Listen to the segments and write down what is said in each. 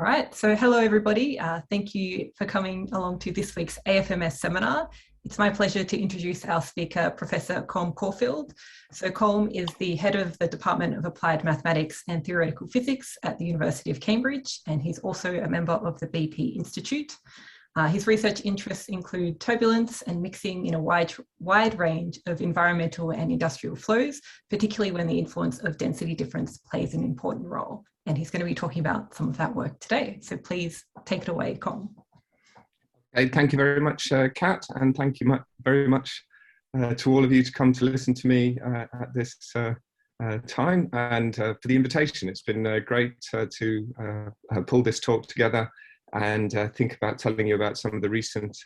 All right, so hello everybody. Thank you for coming along to this week's AFMS seminar. It's my pleasure to introduce our speaker, Professor Colm-Cille Caulfield. So Colm is the head of the Department of Applied Mathematics and Theoretical Physics at the University of Cambridge, and he's also a member of the BP Institute. His research interests include turbulence and mixing in a wide range of environmental and industrial flows, particularly when the influence of density difference plays an important role. And he's going to be talking about some of that work today. So please take it away, Colm. Okay, thank you very much, Kat, and thank you very much to all of you to come to listen to me at this time and for the invitation. It's been great to pull this talk together and think about telling you about some of the recent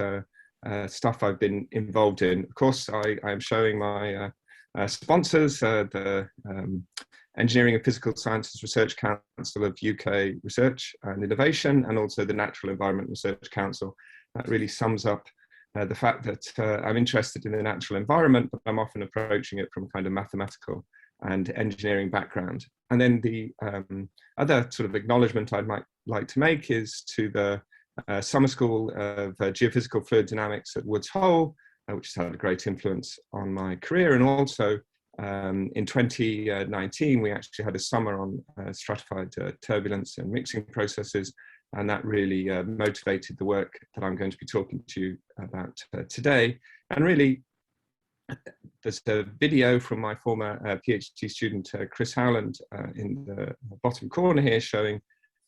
stuff I've been involved in. Of course, I am showing my sponsors, the Engineering and Physical Sciences Research Council of UK Research and Innovation, and also the Natural Environment Research Council. That really sums up the fact that I'm interested in the natural environment, but I'm often approaching it from kind of mathematical and engineering background. And then the other sort of acknowledgement I might like to make is to the Summer School of Geophysical Fluid Dynamics at Woods Hole, which has had a great influence on my career. And also in 2019, we actually had a summer on stratified turbulence and mixing processes, and that really motivated the work that I'm going to be talking to you about today. And really, there's a video from my former PhD student, Chris Howland, in the bottom corner here, showing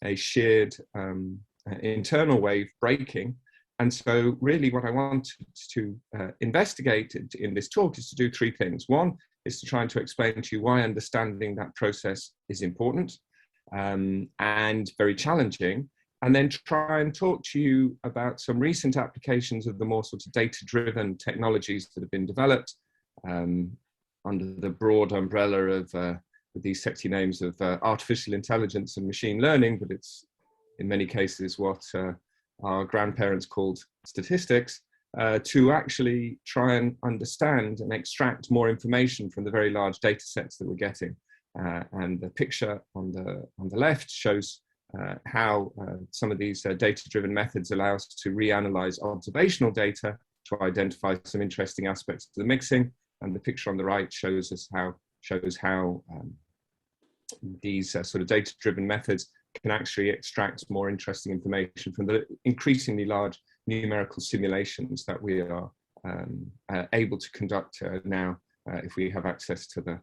a sheared internal wave breaking. And so really what I wanted to investigate in this talk is to do three things. One is to try and to explain to you why understanding that process is important and very challenging, and then try and talk to you about some recent applications of the more sort of data-driven technologies that have been developed under the broad umbrella of these sexy names of artificial intelligence and machine learning, but it's in many cases what our grandparents called statistics, to actually try and understand and extract more information from the very large data sets that we're getting. And the picture on the left shows how some of these data-driven methods allow us to reanalyze observational data to identify some interesting aspects of the mixing. And the picture on the right shows us how these sort of data-driven methods can actually extract more interesting information from the increasingly large numerical simulations that we are able to conduct now if we have access to the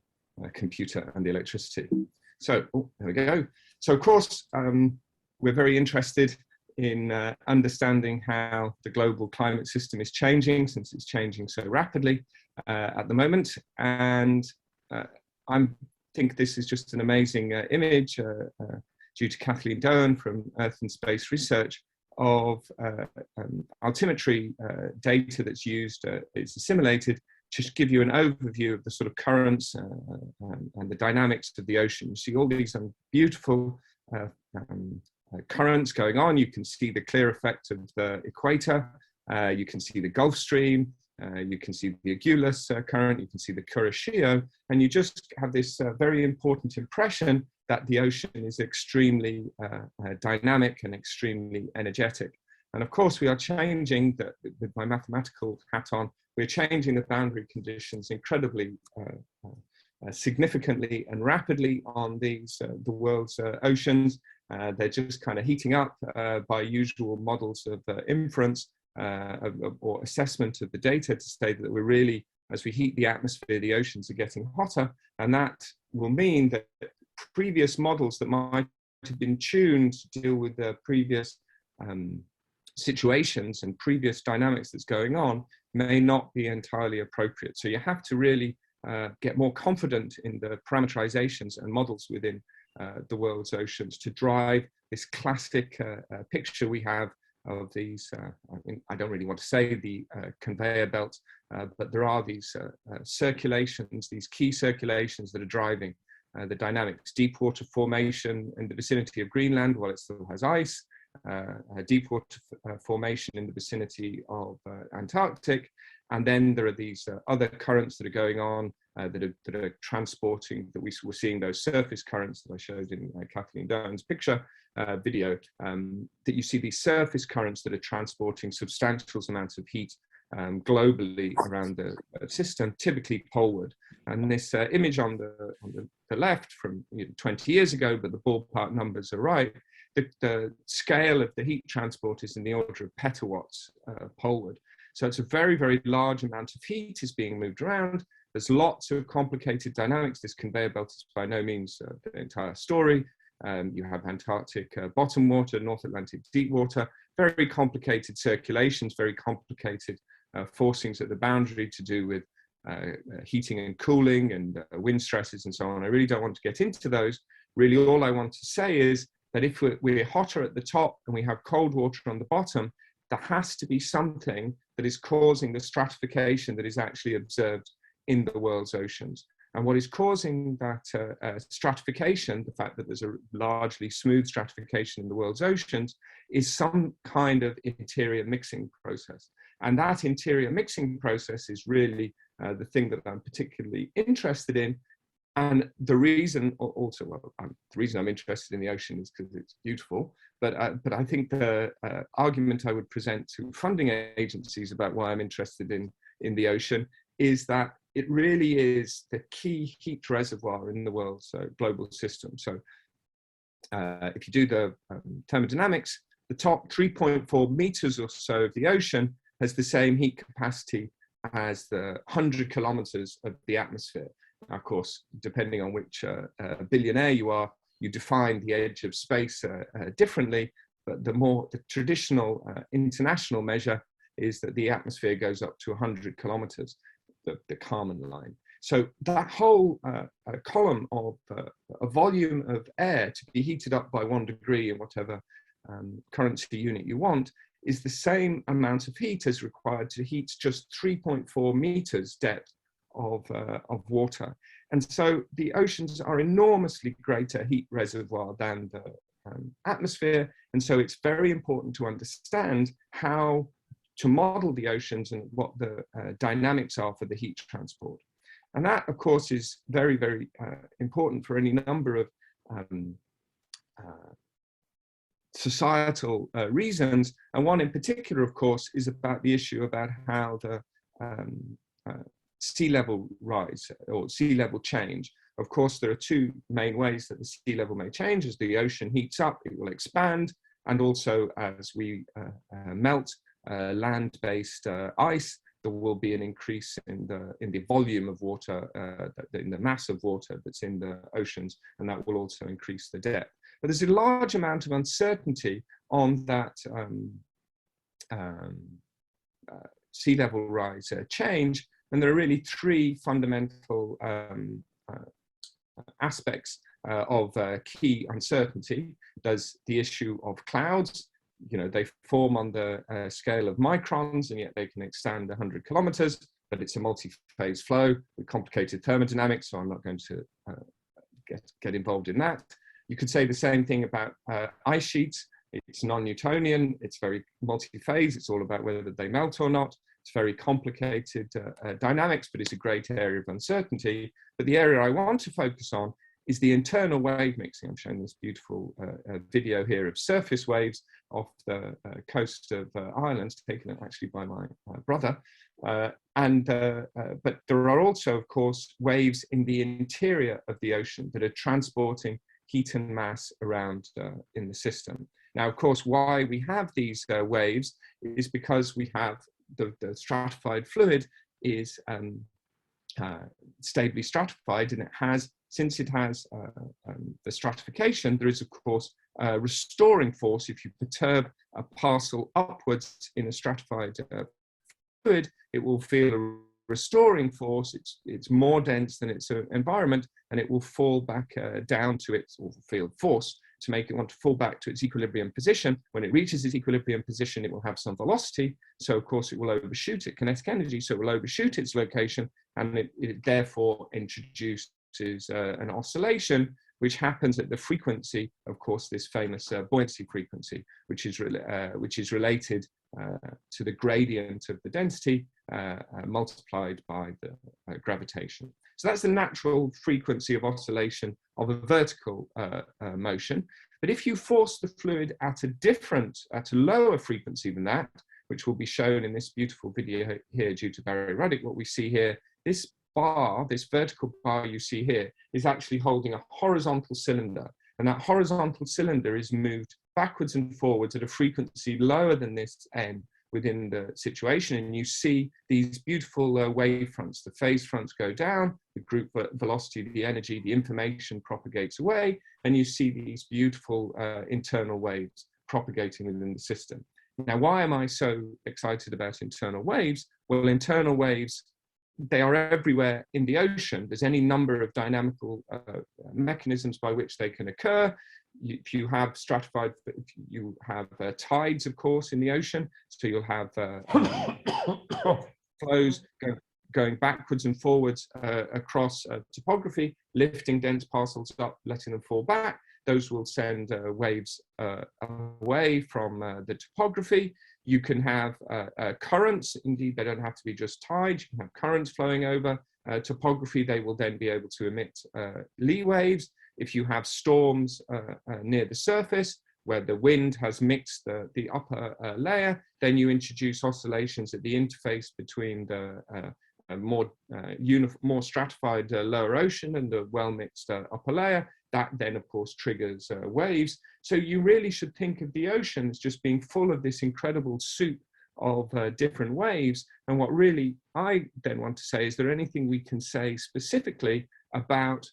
computer and the electricity. So, there we go. So, of course, we're very interested in understanding how the global climate system is changing, since it's changing so rapidly at the moment. And I think this is just an amazing image due to Kathleen Doan from Earth and Space Research of altimetry data that's used, it's assimilated, to give you an overview of the sort of currents and the dynamics of the ocean. You see all these beautiful currents going on. You can see the clear effect of the equator. You can see the Gulf Stream. You can see the Agulhas current. You can see the Kuroshio. And you just have this very important impression that the ocean is extremely dynamic and extremely energetic. And of course, we are changing, with my mathematical hat on, we're changing the boundary conditions incredibly significantly and rapidly on these the world's oceans. They're just kind of heating up by usual models of inference or assessment of the data to say that we're really, as we heat the atmosphere, the oceans are getting hotter. And that will mean that previous models that might have been tuned to deal with the previous situations and previous dynamics that's going on may not be entirely appropriate. So you have to really get more confident in the parameterizations and models within the world's oceans to drive this classic picture we have of these, I don't really want to say the conveyor belt, but there are these circulations, these key circulations that are driving the dynamics. Deep water formation in the vicinity of Greenland while it still has ice, deep water formation in the vicinity of Antarctic, and then there are these other currents that are going on that are transporting, that we're seeing those surface currents that I showed in Kathleen Doan's picture video, that you see these surface currents that are transporting substantial amounts of heat globally around the system, typically poleward. And this image on the left from 20 years ago, but the ballpark numbers are right, the scale of the heat transport is in the order of petawatts poleward. So it's a very, very large amount of heat is being moved around. There's lots of complicated dynamics. This conveyor belt is by no means the entire story. You have Antarctic bottom water, North Atlantic deep water, very complicated circulations, very complicated forcings at the boundary to do with heating and cooling and wind stresses and so on. I really don't want to get into those. Really, all I want to say is that if we're hotter at the top and we have cold water on the bottom, there has to be something that is causing the stratification that is actually observed in the world's oceans. And what is causing that stratification, the fact that there's a largely smooth stratification in the world's oceans, is some kind of interior mixing process. And that interior mixing process is really the thing that I'm particularly interested in. And the reason also, well, the reason I'm interested in the ocean is because it's beautiful. But I think the argument I would present to funding agencies about why I'm interested in the ocean is that it really is the key heat reservoir in the world's global system. So if you do the thermodynamics, the top 3.4 meters or so of the ocean has the same heat capacity as the 100 kilometers of the atmosphere. Now, of course, depending on which billionaire you are, you define the edge of space differently, but the traditional international measure is that the atmosphere goes up to 100 kilometers, the Kármán line. So that whole column of a volume of air to be heated up by 1 degree in whatever currency unit you want is the same amount of heat as required to heat just 3.4 meters depth of water. And so the oceans are enormously greater heat reservoir than the atmosphere. And so it's very important to understand how to model the oceans and what the dynamics are for the heat transport. And that, of course, is very, very important for any number of societal reasons. And one in particular, of course, is about the issue about how the sea level rise or sea level change. Of course, there are two main ways that the sea level may change. As the ocean heats up, it will expand. And also as we melt land-based ice, there will be an increase in the volume of water, in the mass of water that's in the oceans, and that will also increase the depth. But there's a large amount of uncertainty on that sea level rise change, and there are really three fundamental aspects of key uncertainty. There's the issue of clouds. You know, they form on the scale of microns, and yet they can extend 100 kilometers, but it's a multi-phase flow with complicated thermodynamics, so I'm not going to get involved in that. You could say the same thing about ice sheets. It's non-Newtonian, it's very multi-phase, it's all about whether they melt or not. It's very complicated dynamics, but it's a great area of uncertainty. But the area I want to focus on is the internal wave mixing. I'm showing this beautiful video here of surface waves off the coast of Ireland, taken actually by my brother. But there are also, of course, waves in the interior of the ocean that are transporting heat and mass around in the system. Now, of course, why we have these waves is because we have the stratified fluid is stably stratified, and it has, since it has the stratification, there is, of course, a restoring force. If you perturb a parcel upwards in a stratified fluid, it will feel a restoring force. It's more dense than its environment, and it will fall back down to its, or feel force to make it want to fall back to its equilibrium position. When it reaches its equilibrium position, it will have some velocity. So, of course, it will overshoot it, kinetic energy, so it will overshoot its location, and it therefore introduces an oscillation, which happens at the frequency, of course, this famous buoyancy frequency, which is related to the gradient of the density multiplied by the gravitation. So that's the natural frequency of oscillation of a vertical motion. But if you force the fluid at a lower frequency than that, which will be shown in this beautiful video here due to Barry Ruddick, what we see here, this bar, this vertical bar you see here, is actually holding a horizontal cylinder. And that horizontal cylinder is moved backwards and forwards at a frequency lower than this n within the situation. And you see these beautiful wave fronts. The phase fronts go down, the group velocity, the energy, the information propagates away, and you see these beautiful internal waves propagating within the system. Now, why am I so excited about internal waves? Well, internal waves, they are everywhere in the ocean. There's any number of dynamical mechanisms by which they can occur. If you have stratified, you have tides, of course, in the ocean. So you'll have flows going backwards and forwards across topography, lifting dense parcels up, letting them fall back. Those will send waves away from the topography. You can have currents. Indeed, they don't have to be just tides. You can have currents flowing over topography. They will then be able to emit lee waves. If you have storms near the surface, where the wind has mixed the upper layer, then you introduce oscillations at the interface between the more stratified lower ocean and the well-mixed upper layer. That then, of course, triggers waves. So you really should think of the ocean as just being full of this incredible soup of different waves. And what really I then want to say, is there anything we can say specifically about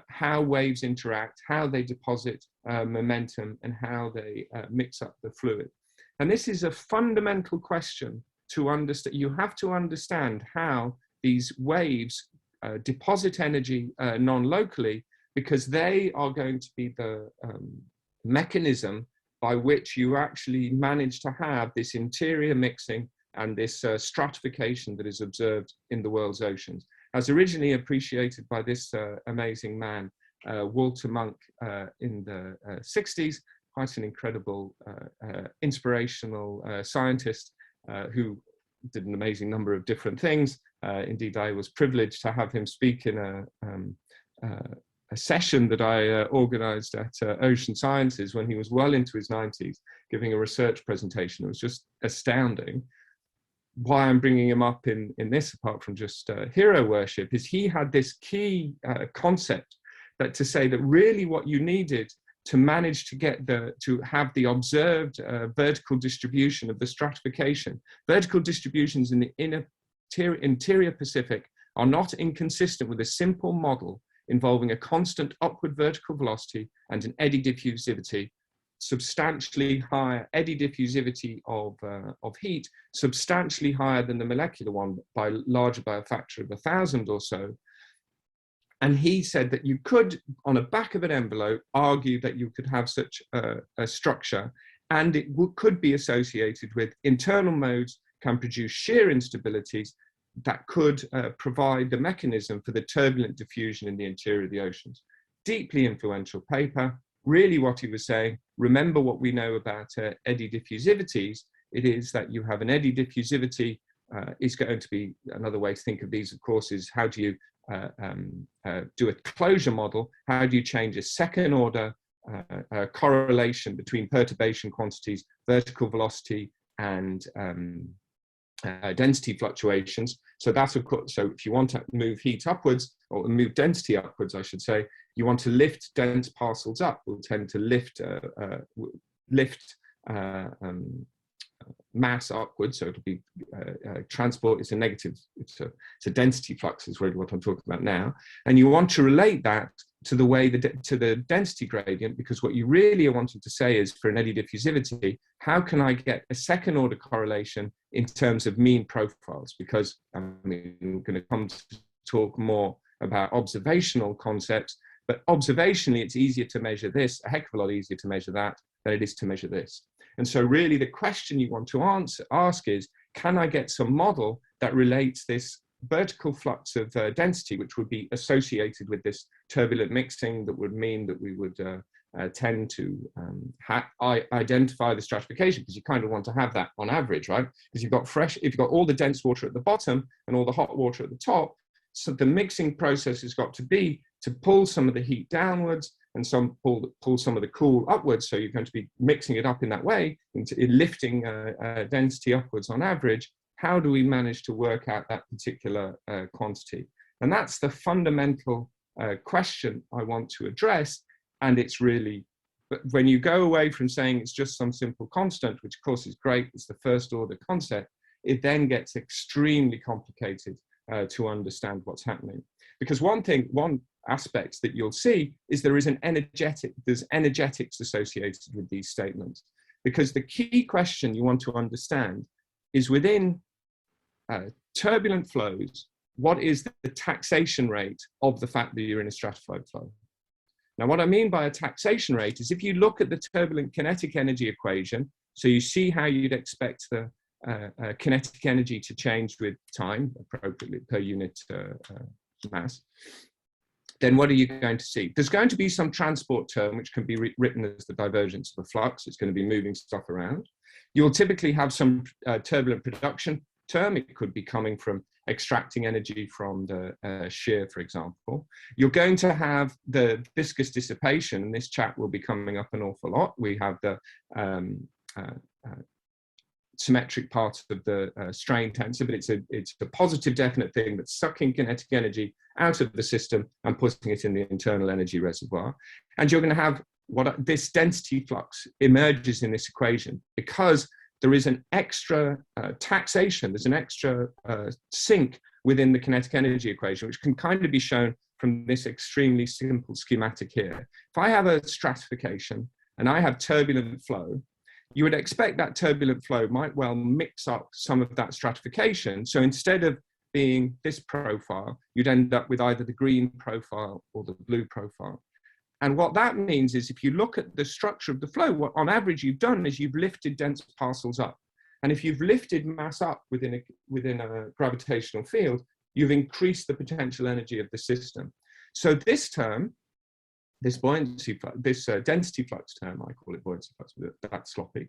how waves interact, how they deposit momentum, and how they mix up the fluid? And this is a fundamental question to understand. You have to understand how these waves deposit energy non-locally, because they are going to be the mechanism by which you actually manage to have this interior mixing and this stratification that is observed in the world's oceans. As originally appreciated by this amazing man, Walter Munk, in the 60s, quite an incredible, inspirational scientist who did an amazing number of different things. Indeed, I was privileged to have him speak in a session that I organized at Ocean Sciences when he was well into his 90s, giving a research presentation. It was just astounding. Why I'm bringing him up in this, apart from just hero worship, is he had this key concept that to say that really what you needed to manage to get to have the observed vertical distribution of the stratification. Vertical distributions in the interior Pacific are not inconsistent with a simple model involving a constant upward vertical velocity and an eddy diffusivity, substantially higher eddy diffusivity of heat, substantially higher than the molecular one, larger by a factor of 1,000 or so. And he said that you could, on the back of an envelope, argue that you could have such a structure, and it could be associated with internal modes can produce shear instabilities that could provide the mechanism for the turbulent diffusion in the interior of the oceans. Deeply influential paper. Really what he was saying, remember what we know about eddy diffusivities. It is that you have an eddy diffusivity is going to be, another way to think of these, of course, is how do you do a closure model? How do you change a second order correlation between perturbation quantities, vertical velocity, and density fluctuations? So that's, of course, so if you want to move heat upwards, or move density upwards, I should say, you want to lift dense parcels up. We'll tend to lift mass upwards, so it'll be transport is a negative, it's a density flux is really what I'm talking about now. And you want to relate that to the way to the density gradient, because what you really are wanting to say is, for an eddy diffusivity, how can I get a second order correlation in terms of mean profiles? Because I'm going to come to talk more about observational concepts, but observationally it's easier to measure this, a heck of a lot easier to measure that than it is to measure this. And so really the question you want to ask is, can I get some model that relates this vertical flux of density, which would be associated with this turbulent mixing, that would mean that we would tend to identify the stratification, because you kind of want to have that on average, right? Because if you've got all the dense water at the bottom and all the hot water at the top, so the mixing process has got to be to pull some of the heat downwards and pull some of the cool upwards. So you're going to be mixing it up in that way, lifting density upwards on average. How do we manage to work out that particular quantity? And that's the fundamental question I want to address. And it's really, when you go away from saying it's just some simple constant, which of course is great, it's the first order concept, it then gets extremely complicated to understand what's happening. Because one aspect that you'll see is there's energetics associated with these statements. Because the key question you want to understand is within turbulent flows, what is the taxation rate of the fact that you're in a stratified flow? Now, what I mean by a taxation rate is if you look at the turbulent kinetic energy equation, so you see how you'd expect the kinetic energy to change with time appropriately per unit mass, then what are you going to see? There's going to be some transport term, which can be written as the divergence of a flux. It's going to be moving stuff around. You'll typically have some turbulent production term. It could be coming from extracting energy from the shear, for example. You're going to have the viscous dissipation, and this chat will be coming up an awful lot. We have the symmetric part of the strain tensor, but it's a positive definite thing that's sucking kinetic energy out of the system and putting it in the internal energy reservoir. And you're going to have this density flux emerges in this equation because there is an extra taxation, there's an extra sink within the kinetic energy equation, which can kind of be shown from this extremely simple schematic here. If I have a stratification and I have turbulent flow, you would expect that turbulent flow might well mix up some of that stratification. So instead of being this profile, you'd end up with either the green profile or the blue profile. And what that means is if you look at the structure of the flow, what on average you've done is you've lifted dense parcels up. And if you've lifted mass up within a gravitational field, you've increased the potential energy of the system. So this term, this buoyancy, this density flux term, I call it buoyancy flux, but that's sloppy,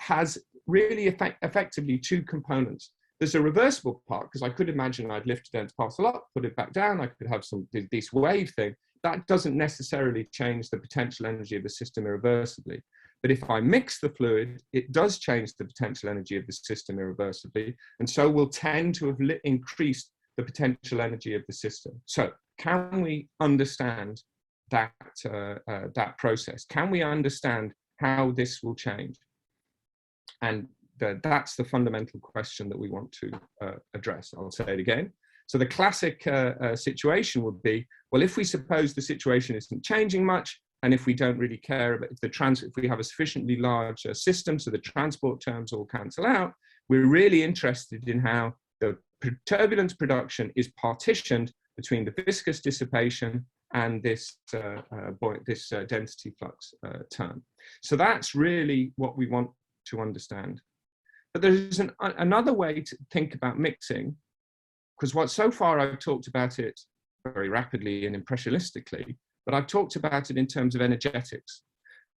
has really effectively two components. There's a reversible part, because I could imagine I'd lift a dense parcel up, put it back down, I could have this wave thing. That doesn't necessarily change the potential energy of the system irreversibly. But if I mix the fluid, it does change the potential energy of the system irreversibly, and so will tend to have increased the potential energy of the system. So can we understand that process? Can we understand how this will change? And that's the fundamental question that we want to address. I'll say it again. So the classic situation would be, well, if we suppose the situation isn't changing much, and if we don't really care about if we have a sufficiently large system, so the transport terms all cancel out, we're really interested in how the turbulence production is partitioned between the viscous dissipation and this density flux term. So that's really what we want to understand. But there's another way to think about mixing, because so far I've talked about it very rapidly and impressionistically, but I've talked about it in terms of energetics.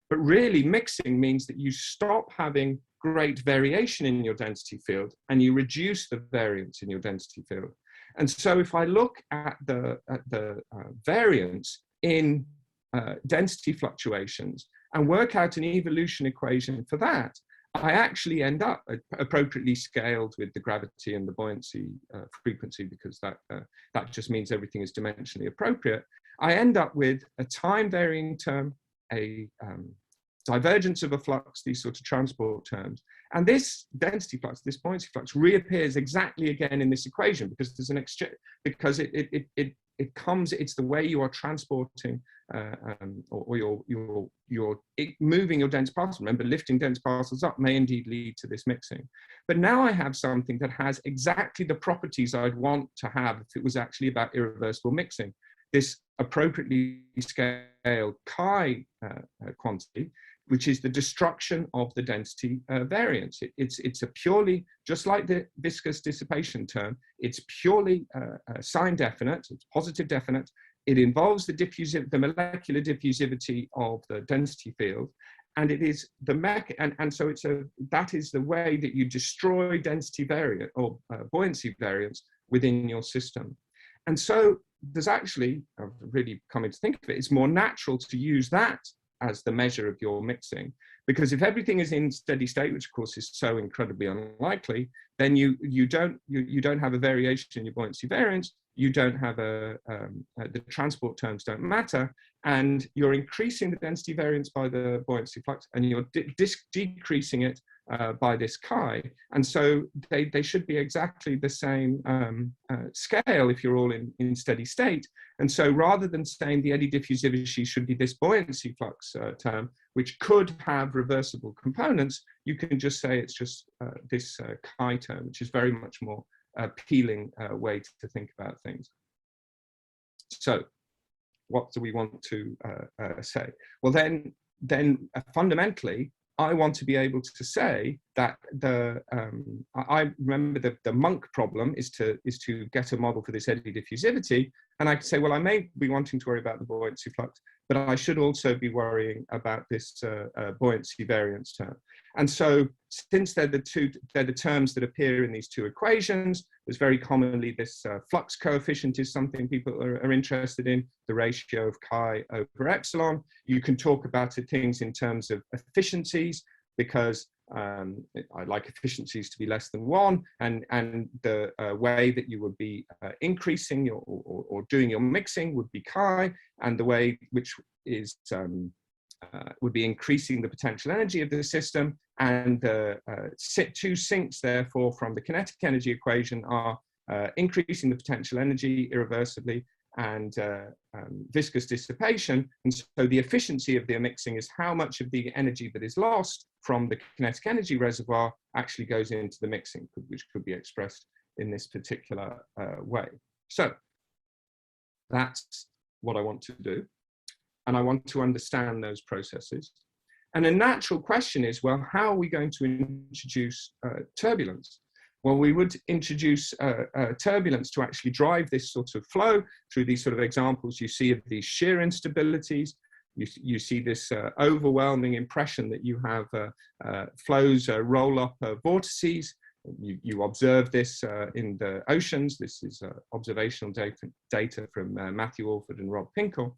But really mixing means that you stop having great variation in your density field and you reduce the variance in your density field. And so if I look at the variance in density fluctuations and work out an evolution equation for that, I actually end up appropriately scaled with the gravity and the buoyancy frequency, because that just means everything is dimensionally appropriate. I end up with a time varying term, a divergence of a flux, these sorts of transport terms. And this density flux, this buoyancy flux, reappears exactly again in this equation, because there's an exchange, because it's the way you are transporting or you're moving your dense parcel. Remember, lifting dense parcels up may indeed lead to this mixing. But now I have something that has exactly the properties I'd want to have if it was actually about irreversible mixing. This appropriately scaled chi quantity, which is the destruction of the density variance. It's a purely, just like the viscous dissipation term, it's purely sign definite, it's positive definite. It involves the molecular diffusivity of the density field, and it is so that is the way that you destroy density variance or buoyancy variance within your system. And so there's actually, I've really coming to think of it, it's more natural to use that as the measure of your mixing, because if everything is in steady state, which of course is so incredibly unlikely, then you don't have a variation in your buoyancy variance. You don't have the transport terms don't matter, and you're increasing the density variance by the buoyancy flux, and you're decreasing it by this chi. And so they should be exactly the same scale if you're all in steady state. And so rather than saying the eddy diffusivity should be this buoyancy flux term, which could have reversible components, you can just say it's just this chi term, which is very much more appealing way to think about things. So what do we want to say? Well, then fundamentally, I want to be able to say that I remember the monk problem is to get a model for this eddy diffusivity, and I could say, well, I may be wanting to worry about the buoyancy flux, but I should also be worrying about this buoyancy variance term. And so, since they're the terms that appear in these two equations, there's very commonly this flux coefficient is something people are interested in, the ratio of chi over epsilon. You can talk about things in terms of efficiencies, because I like efficiencies to be less than 1, and the way that you would be increasing or doing your mixing would be chi, and the way which is would be increasing the potential energy of the system, and the two sinks therefore from the kinetic energy equation are increasing the potential energy irreversibly and viscous dissipation. And so the efficiency of the mixing is how much of the energy that is lost from the kinetic energy reservoir actually goes into the mixing, which could be expressed in this particular way. So that's what I want to do. And I want to understand those processes. And a natural question is, well, how are we going to introduce turbulence? Well, we would introduce turbulence to actually drive this sort of flow through these sort of examples you see of these shear instabilities. You see this overwhelming impression that you have flows roll up vortices. You observe this in the oceans. This is observational data from Matthew Alford and Rob Pinkel.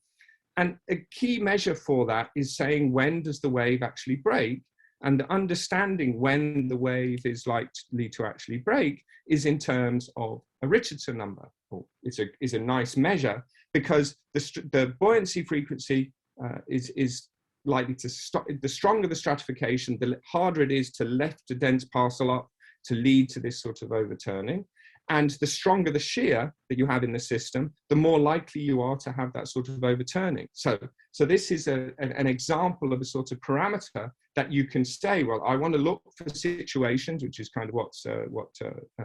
And a key measure for that is saying, when does the wave actually break? And understanding when the wave is likely to actually break is in terms of a Richardson number. Is a nice measure, because the buoyancy frequency is likely to stop. The stronger the stratification, the harder it is to lift a dense parcel up to lead to this sort of overturning. And the stronger the shear that you have in the system, the more likely you are to have that sort of overturning. So this is an example of a sort of parameter that you can say, well, I want to look for situations, which is kind of what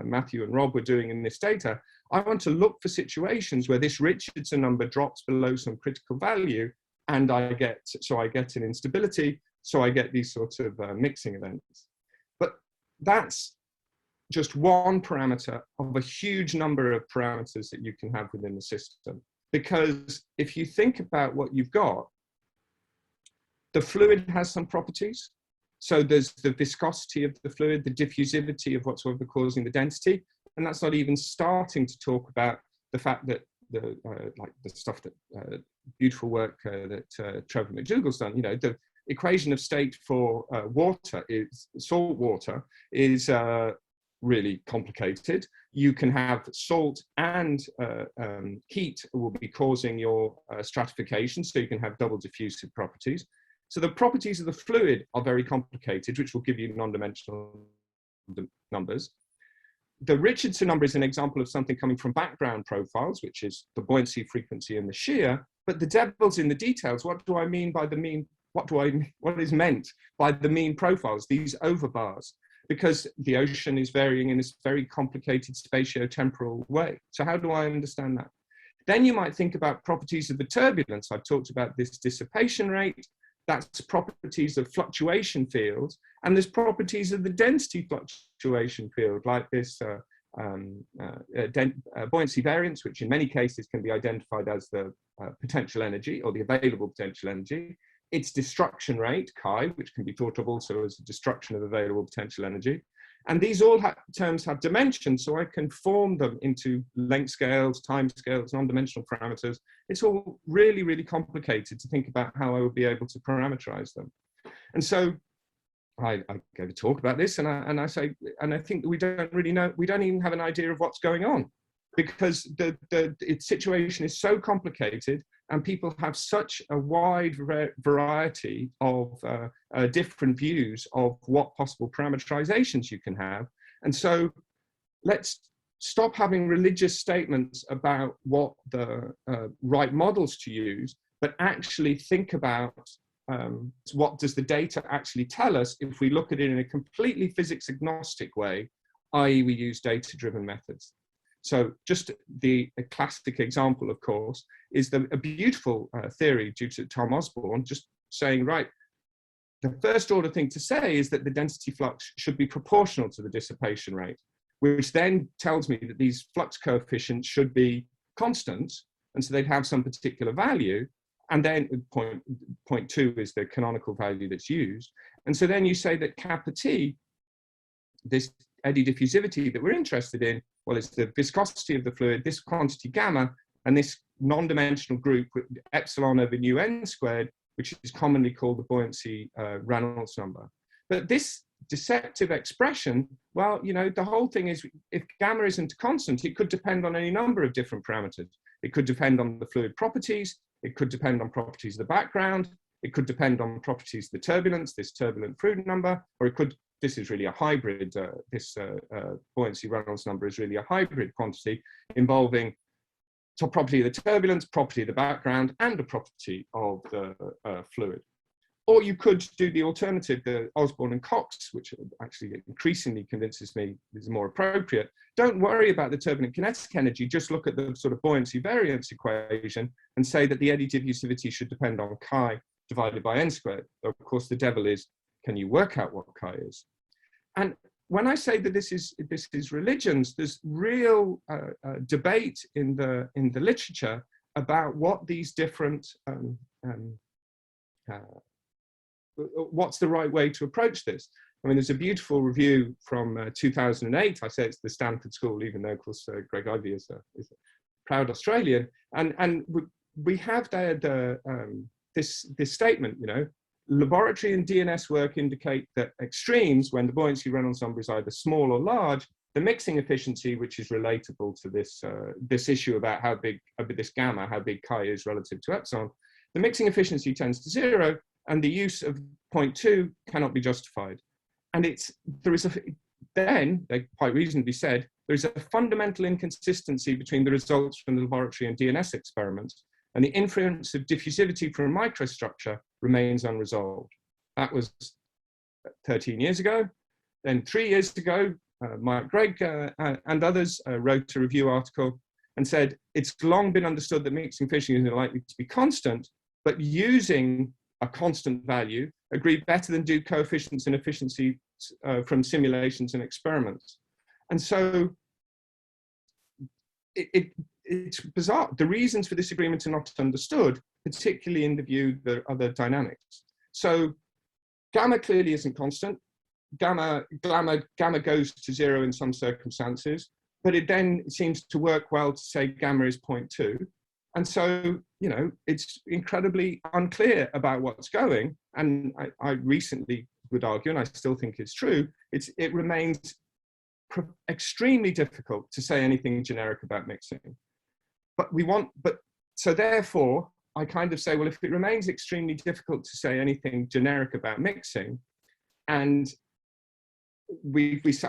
Matthew and Rob were doing in this data. I want to look for situations where this Richardson number drops below some critical value, and I get an instability, so I get these sorts of mixing events. But that's just one parameter of a huge number of parameters that you can have within the system. Because if you think about what you've got, the fluid has some properties. So there's the viscosity of the fluid, the diffusivity of whatsoever causing the density. And that's not even starting to talk about the fact that like the stuff that beautiful work that Trevor McDougall's done, the equation of state for salt water is really complicated. You can have salt and heat will be causing your stratification, so you can have double diffusive properties. So the properties of the fluid are very complicated, which will give you non-dimensional numbers. The Richardson number is an example of something coming from background profiles, which is the buoyancy frequency and the shear. But the devil's in the details. What do I mean by the mean? What is meant by the mean profiles, these overbars? Because the ocean is varying in this very complicated spatio-temporal way. So how do I understand that? Then you might think about properties of the turbulence. I've talked about this dissipation rate. That's properties of fluctuation fields. And there's properties of the density fluctuation field, like this buoyancy variance, which in many cases can be identified as the potential energy or the available potential energy. Its destruction rate, chi, which can be thought of also as a destruction of available potential energy. And these all terms have dimensions, so I can form them into length scales, time scales, non-dimensional parameters. It's all really, really complicated to think about how I would be able to parameterize them. And so I gave a talk about this, and I think we don't really know, we don't even have an idea of what's going on, because its situation is so complicated, and people have such a wide variety of different views of what possible parameterizations you can have. And so let's stop having religious statements about what the right models to use, but actually think about what does the data actually tell us if we look at it in a completely physics agnostic way, i.e. we use data-driven methods. So just a classic example, of course, is a beautiful theory due to Tom Osborne, just saying, right, the first order thing to say is that the density flux should be proportional to the dissipation rate, which then tells me that these flux coefficients should be constant, and so they'd have some particular value. And then point 2 is the canonical value that's used. And so then you say that kappa T, this eddy diffusivity that we're interested in, well, it's the viscosity of the fluid, this quantity gamma, and this non-dimensional group with epsilon over nu n squared, which is commonly called the buoyancy Reynolds number. But this deceptive expression, well, you know, the whole thing is, if gamma isn't constant, it could depend on any number of different parameters. It could depend on the fluid properties, it could depend on properties of the background, it could depend on properties of the turbulence, this turbulent fluid number, or it could, this is really a hybrid, this buoyancy Reynolds number is really a hybrid quantity involving top property of the turbulence, property of the background, and a property of the fluid. Or you could do the alternative, the Osborne and Cox, which actually increasingly convinces me is more appropriate. Don't worry about the turbulent kinetic energy, just look at the sort of buoyancy variance equation and say that the eddy diffusivity should depend on chi divided by n squared. Of course, the devil is, can you work out what chi is? And when I say that this is religions, there's real debate in the literature about what these different what's the right way to approach this. I mean, there's a beautiful review from 2008. I say it's the Stanford School, even though, of course, Greg Ivey is a proud Australian. And we have there this statement, you know, laboratory and DNS work indicate that extremes, when the buoyancy Reynolds number is either small or large, the mixing efficiency, which is relatable to this issue about how big this gamma, how big chi is relative to epsilon, the mixing efficiency tends to 0, and the use of 0.2 cannot be justified. And then they quite reasonably said, there is a fundamental inconsistency between the results from the laboratory and DNS experiments, and the inference of diffusivity from microstructure remains unresolved. That was 13 years ago. Then 3 years ago, Mike Gregg and others wrote a review article and said, it's long been understood that mixing efficiency is likely to be constant, but using a constant value agree better than do coefficients and efficiency from simulations and experiments. And so it's bizarre. The reasons for this agreement are not understood, particularly in the view of the other dynamics. So gamma clearly isn't constant. Gamma goes to 0 in some circumstances, but it then seems to work well to say gamma is 0.2. And so, you know, it's incredibly unclear about what's going. And I recently would argue, and I still think it's true, it remains extremely difficult to say anything generic about mixing. So therefore, I kind of say, well, if it remains extremely difficult to say anything generic about mixing, and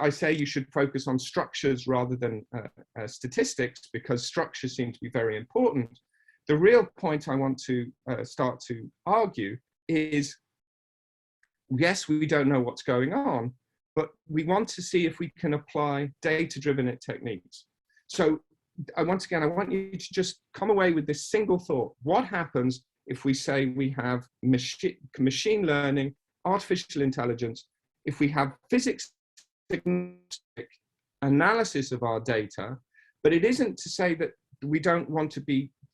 I say you should focus on structures rather than statistics, because structures seem to be very important. The real point I want to start to argue is, yes, we don't know what's going on, but we want to see if we can apply data-driven techniques. So once again, I want you to just come away with this single thought. What happens if we say we have machine learning, artificial intelligence, if we have physics analysis of our data, but it isn't to say that we don't want to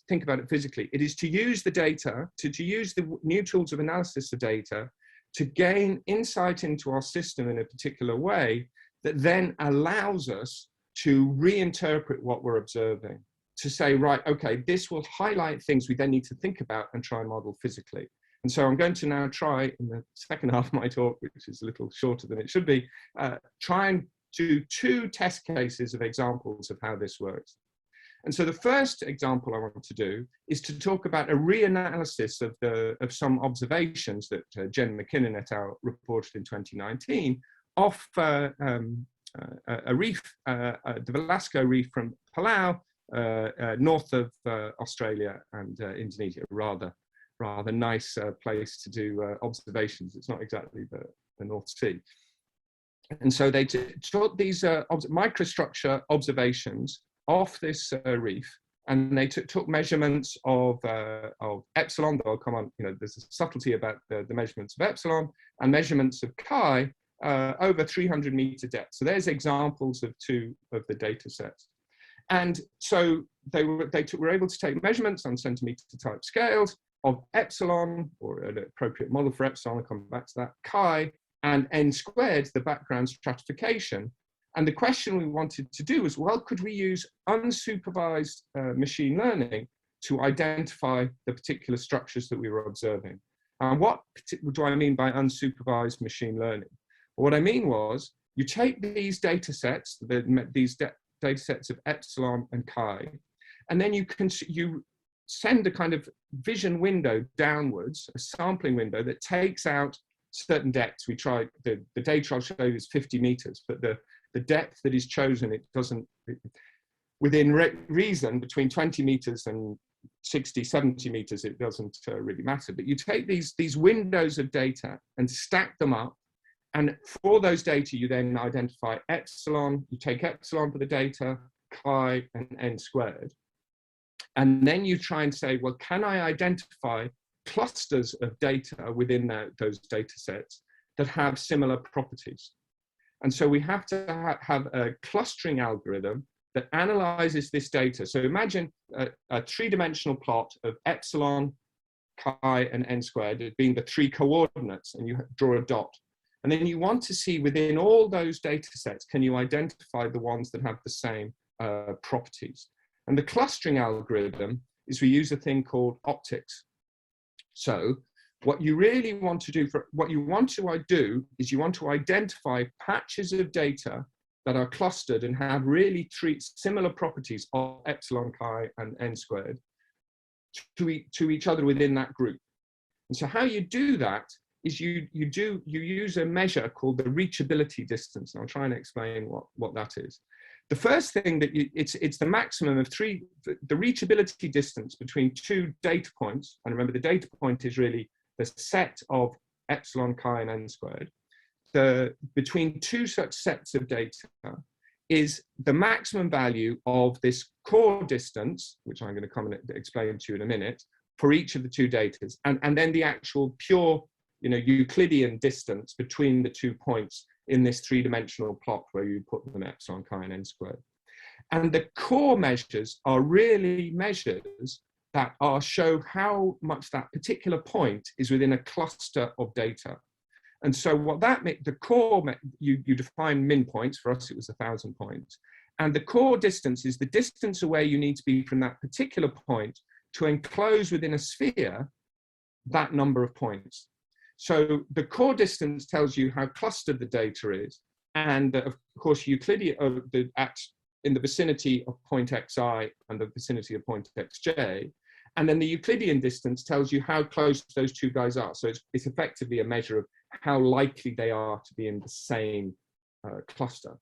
think about it physically. It is to use the data, to use the new tools of analysis of data to gain insight into our system in a particular way that then allows us to reinterpret what we're observing, to say, right, okay, this will highlight things we then need to think about and try and model physically. And so I'm going to now try, in the second half of my talk, which is a little shorter than it should be, try and do 2 test cases of examples of how this works. And so the first example I want to do is to talk about a reanalysis of some observations that Jen McKinnon et al. Reported in 2019 off a reef, the Velasco Reef from Palau, north of Australia and Indonesia. Rather nice place to do observations. It's not exactly the North Sea. And so they took these microstructure observations off this reef, and they took measurements of epsilon. I'll come on, there's a subtlety about the measurements of epsilon, and measurements of chi over 300 meter depth. So there's examples of 2 of the data sets. And so they were able to take measurements on centimeter type scales of epsilon, or an appropriate model for epsilon, I'll come back to that, chi, and n squared, the background stratification. And the question we wanted to do was, well, could we use unsupervised machine learning to identify the particular structures that we were observing? And what do I mean by unsupervised machine learning? Well, what I mean was, you take these data sets, these data sets of epsilon and chi, and then you send a kind of vision window downwards, a sampling window that takes out certain depths. We tried, the data I'll show you is 50 meters, but the depth that is chosen, it doesn't, within reason, between 20 meters and 60, 70 meters, it doesn't really matter. But you take these windows of data and stack them up. And for those data, you then identify epsilon, you take epsilon for the data, chi, and n squared. And then you try and say, well, can I identify clusters of data within those data sets that have similar properties? And so we have to have a clustering algorithm that analyzes this data. So imagine a 3-dimensional plot of epsilon, chi, and n squared being the 3 coordinates, and you draw a dot. And then you want to see within all those data sets, can you identify the ones that have the same properties? And the clustering algorithm is we use a thing called optics. So what you really want to do is you want to identify patches of data that are clustered and have really 3 similar properties of epsilon, chi, and n squared to each other within that group. And so how you do that is you use a measure called the reachability distance. And I'll try and explain what that is. The first thing that it's the maximum of 3, the reachability distance between 2 data points. And remember, the data point is really the set of epsilon, chi, and n squared. Between 2 such sets of data is the maximum value of this core distance, which I'm going to come and explain to you in a minute, for each of the 2 data, and then the actual pure, Euclidean distance between the 2 points in this 3-dimensional plot where you put them epsilon, chi, and n squared. And the core measures are really measures that show how much that particular point is within a cluster of data. And so what that means, the core, you define min points, for us it was 1,000 points. And the core distance is the distance away you need to be from that particular point to enclose within a sphere that number of points. So the core distance tells you how clustered the data is. And of course, Euclidean, in the vicinity of point xi and the vicinity of point xj. And then the Euclidean distance tells you how close those 2 guys are. So it's effectively a measure of how likely they are to be in the same cluster.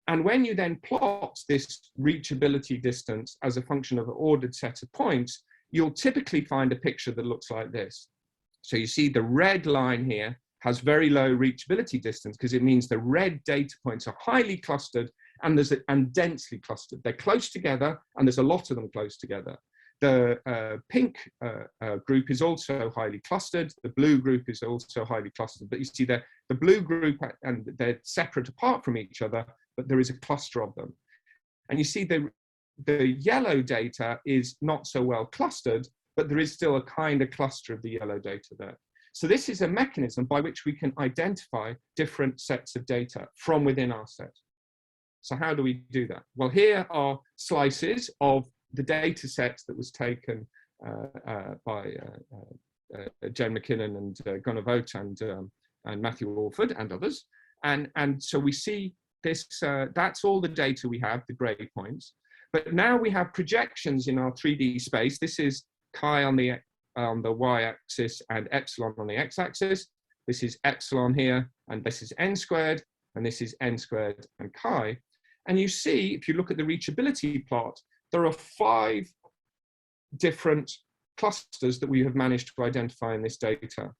And when you then plot this reachability distance as a function of an ordered set of points, you'll typically find a picture that looks like this. So you see the red line here has very low reachability distance because it means the red data points are highly clustered and densely clustered. They're close together and there's a lot of them close together. The pink group is also highly clustered. The blue group is also highly clustered. But you see the blue group, and they're separate apart from each other, but there is a cluster of them. And you see the yellow data is not so well clustered, but there is still a kind of cluster of the yellow data there. So this is a mechanism by which we can identify different sets of data from within our set. So how do we do that? Well, here are slices of the data set that was taken by Jen McKinnon and Gunnar Vogt and Matthew Alford and others. And so we see this, that's all the data we have, the gray points. But now we have projections in our 3D space. This is chi on the y-axis and epsilon on the x-axis. This is epsilon here, and this is n squared, and this is n squared and chi. And you see, if you look at the reachability plot, there are 5 different clusters that we have managed to identify in this data.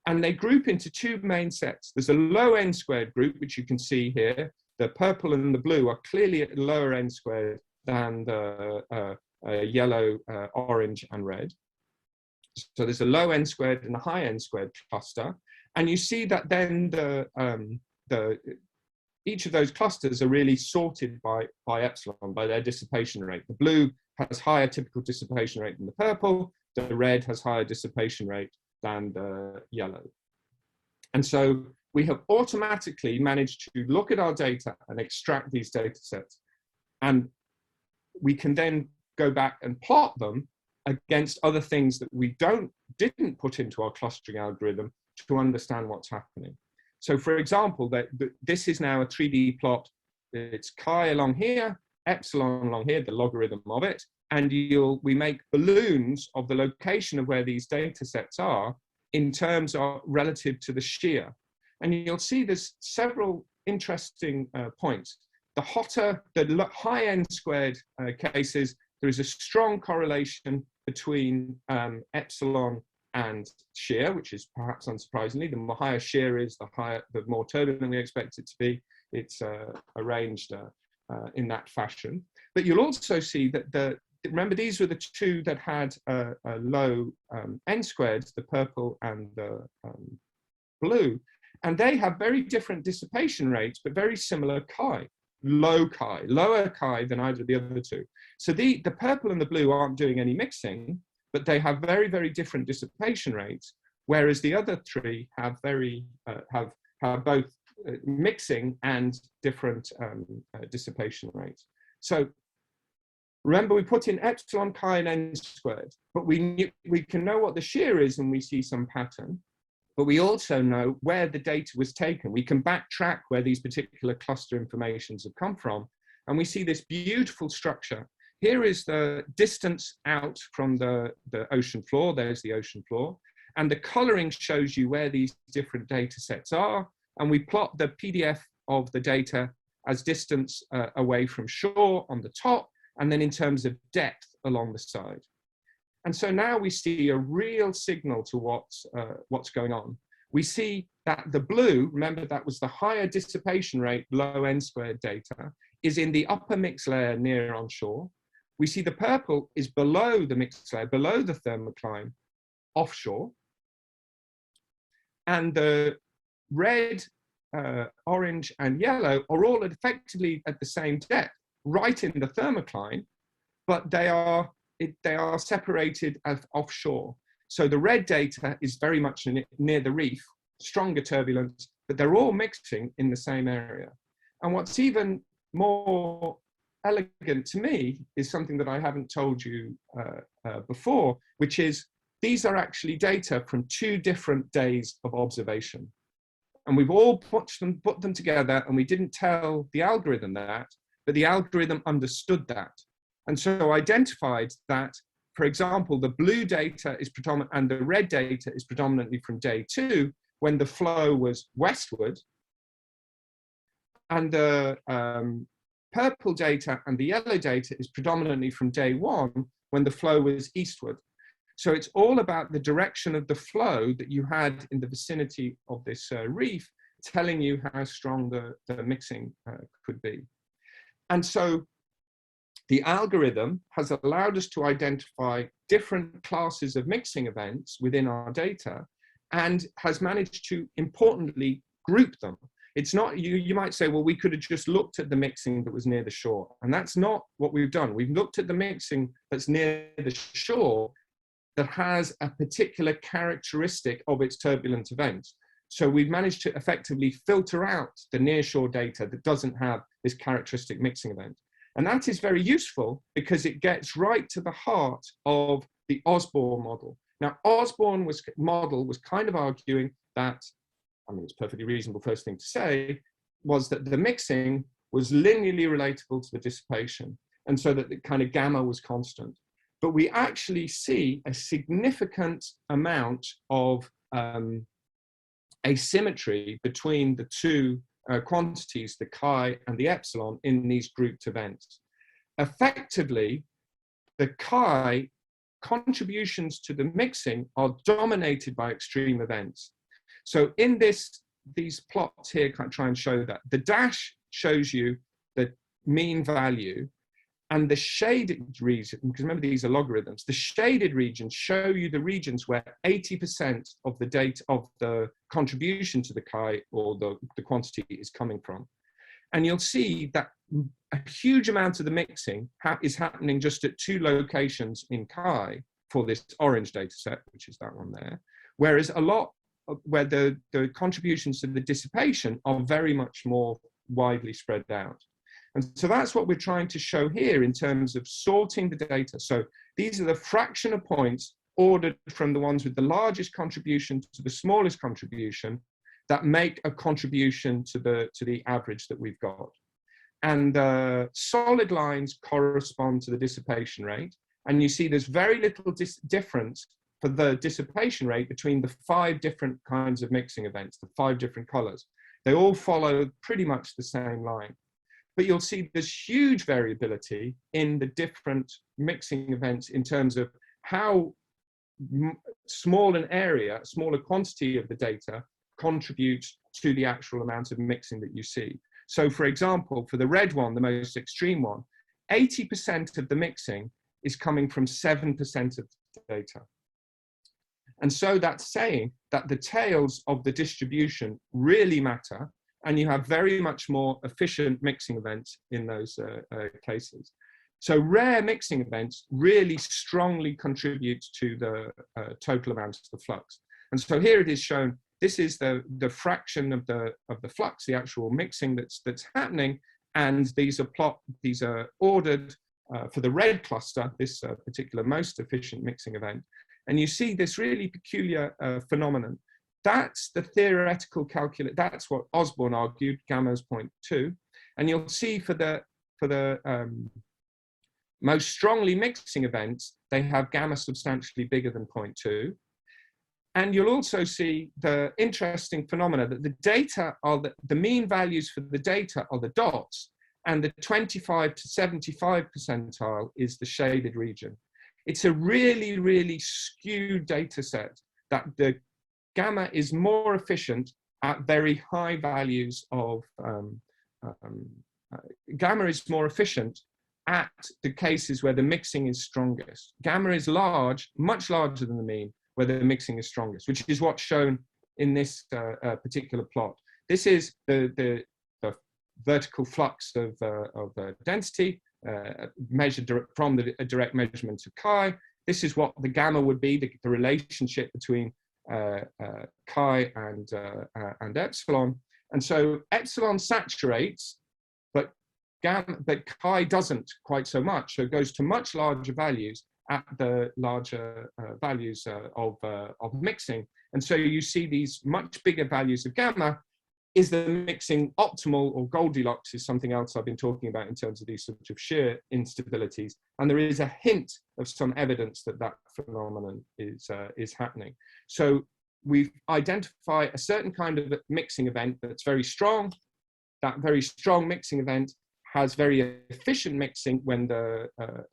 And they group into 2 main sets. There's a low n squared group, which you can see here. The purple and the blue are clearly at lower n squared than the yellow, orange, and red. So there's a low n squared and a high n squared cluster. And you see that then each of those clusters are really sorted by epsilon, by their dissipation rate. The blue has higher typical dissipation rate than the purple. The red has higher dissipation rate than the yellow. And so we have automatically managed to look at our data and extract these data sets. And we can then go back and plot them against other things that we didn't put into our clustering algorithm to understand what's happening. So for example, this is now a 3D plot. It's chi along here, epsilon along here, the logarithm of it. And we make balloons of the location of where these data sets are in terms of relative to the shear. And you'll see there's several interesting points. The high n squared cases, there is a strong correlation between epsilon and shear, which is perhaps unsurprisingly. The higher shear is, the more turbulent we expect it to be. It's arranged in that fashion. But you'll also see that remember, these were the 2 that had a low n squared, the purple and the blue, and they have very different dissipation rates, but very similar chi, lower chi than either of the other 2. So the purple and the blue aren't doing any mixing, but they have very, very different dissipation rates, whereas the other 3 have have both mixing and different dissipation rates. So remember, we put in epsilon, chi, and n squared, but we can know what the shear is and we see some pattern, but we also know where the data was taken. We can backtrack where these particular cluster informations have come from, and we see this beautiful structure. Here is the distance out from the ocean floor. There's the ocean floor. And the coloring shows you where these different data sets are. And we plot the PDF of the data as distance away from shore on the top, and then in terms of depth along the side. And so now we see a real signal to what's going on. We see that the blue, remember that was the higher dissipation rate, low n squared data, is in the upper mix layer near on shore. We see the purple is below the mixed layer, below the thermocline, offshore. And the red, orange, and yellow are all effectively at the same depth, right in the thermocline, but they are separated as offshore. So the red data is very much near the reef, stronger turbulence, but they're all mixing in the same area. And what's even more elegant to me is something that I haven't told you before, which is these are actually data from 2 different days of observation. And we've all put them together, and we didn't tell the algorithm that, but the algorithm understood that. And so identified that, for example, the blue data is predominant and the red data is predominantly from day 2 when the flow was westward. And the purple data and the yellow data is predominantly from day 1 when the flow was eastward. So it's all about the direction of the flow that you had in the vicinity of this reef, telling you how strong the mixing could be. And so the algorithm has allowed us to identify different classes of mixing events within our data and has managed to importantly group them. It's not, you might say, well, we could have just looked at the mixing that was near the shore. And that's not what we've done. We've looked at the mixing that's near the shore that has a particular characteristic of its turbulent events. So we've managed to effectively filter out the nearshore data that doesn't have this characteristic mixing event. And that is very useful because it gets right to the heart of the Osborne model. Now, Osborne's model was kind of arguing that, I mean, it's a perfectly reasonable first thing to say, was that the mixing was linearly relatable to the dissipation, and so that the kind of gamma was constant. But we actually see a significant amount of asymmetry between the two quantities, the chi and the epsilon, in these grouped events. Effectively, the chi contributions to the mixing are dominated by extreme events. So in these plots here, I try and show that. The dash shows you the mean value, and the shaded region, because remember these are logarithms, the shaded regions show you the regions where 80% of the data of the contribution to the chi, or the quantity, is coming from. And you'll see that a huge amount of the mixing is happening just at 2 locations in chi for this orange data set, which is that one there, whereas a lot where the contributions to the dissipation are very much more widely spread out. And so that's what we're trying to show here in terms of sorting the data. So these are the fraction of points ordered from the ones with the largest contribution to the smallest contribution that make a contribution to the average that we've got. And solid lines correspond to the dissipation rate. And you see there's very little difference for the dissipation rate between the 5 different kinds of mixing events, the 5 different colors. They all follow pretty much the same line. But you'll see there's huge variability in the different mixing events in terms of how small an area, smaller quantity of the data contributes to the actual amount of mixing that you see. So for example, for the red one, the most extreme one, 80% of the mixing is coming from 7% of the data. And so that's saying that the tails of the distribution really matter, and you have very much more efficient mixing events in those cases. So rare mixing events really strongly contribute to the total amount of the flux. And so here it is shown, this is the fraction of the flux, the actual mixing that's happening, and these are ordered for the red cluster, this particular most efficient mixing event. And you see this really peculiar phenomenon. That's the theoretical calculate. That's what Osborne argued, gamma is 0.2. And you'll see for the most strongly mixing events, they have gamma substantially bigger than 0.2. And you'll also see the interesting phenomena that the data are the mean values for the data are the dots, and the 25 to 75 percentile is the shaded region. It's a really, really skewed data set that the gamma is more efficient at very high values of, gamma is more efficient at the cases where the mixing is strongest. Gamma is large, much larger than the mean, where the mixing is strongest, which is what's shown in this particular plot. This is the vertical flux of density measured from a direct measurement of chi. This is what the gamma would be, the relationship between chi and epsilon. And so epsilon saturates, but chi doesn't quite so much. So it goes to much larger values at the larger values of mixing. And so you see these much bigger values of gamma. Is the mixing optimal, or Goldilocks is something else I've been talking about in terms of these sort of shear instabilities. And there is a hint of some evidence that that phenomenon is happening. So we identify a certain kind of mixing event that's very strong. That very strong mixing event has very efficient mixing when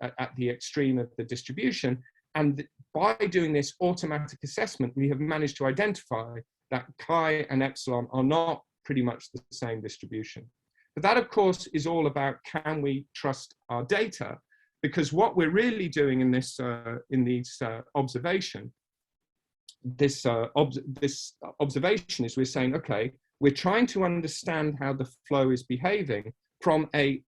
at the extreme of the distribution. And by doing this automatic assessment, we have managed to identify that chi and epsilon are not pretty much the same distribution. But that, of course, is all about, can we trust our data? Because what we're really doing in this observation, this observation is we're saying, okay, we're trying to understand how the flow is behaving from a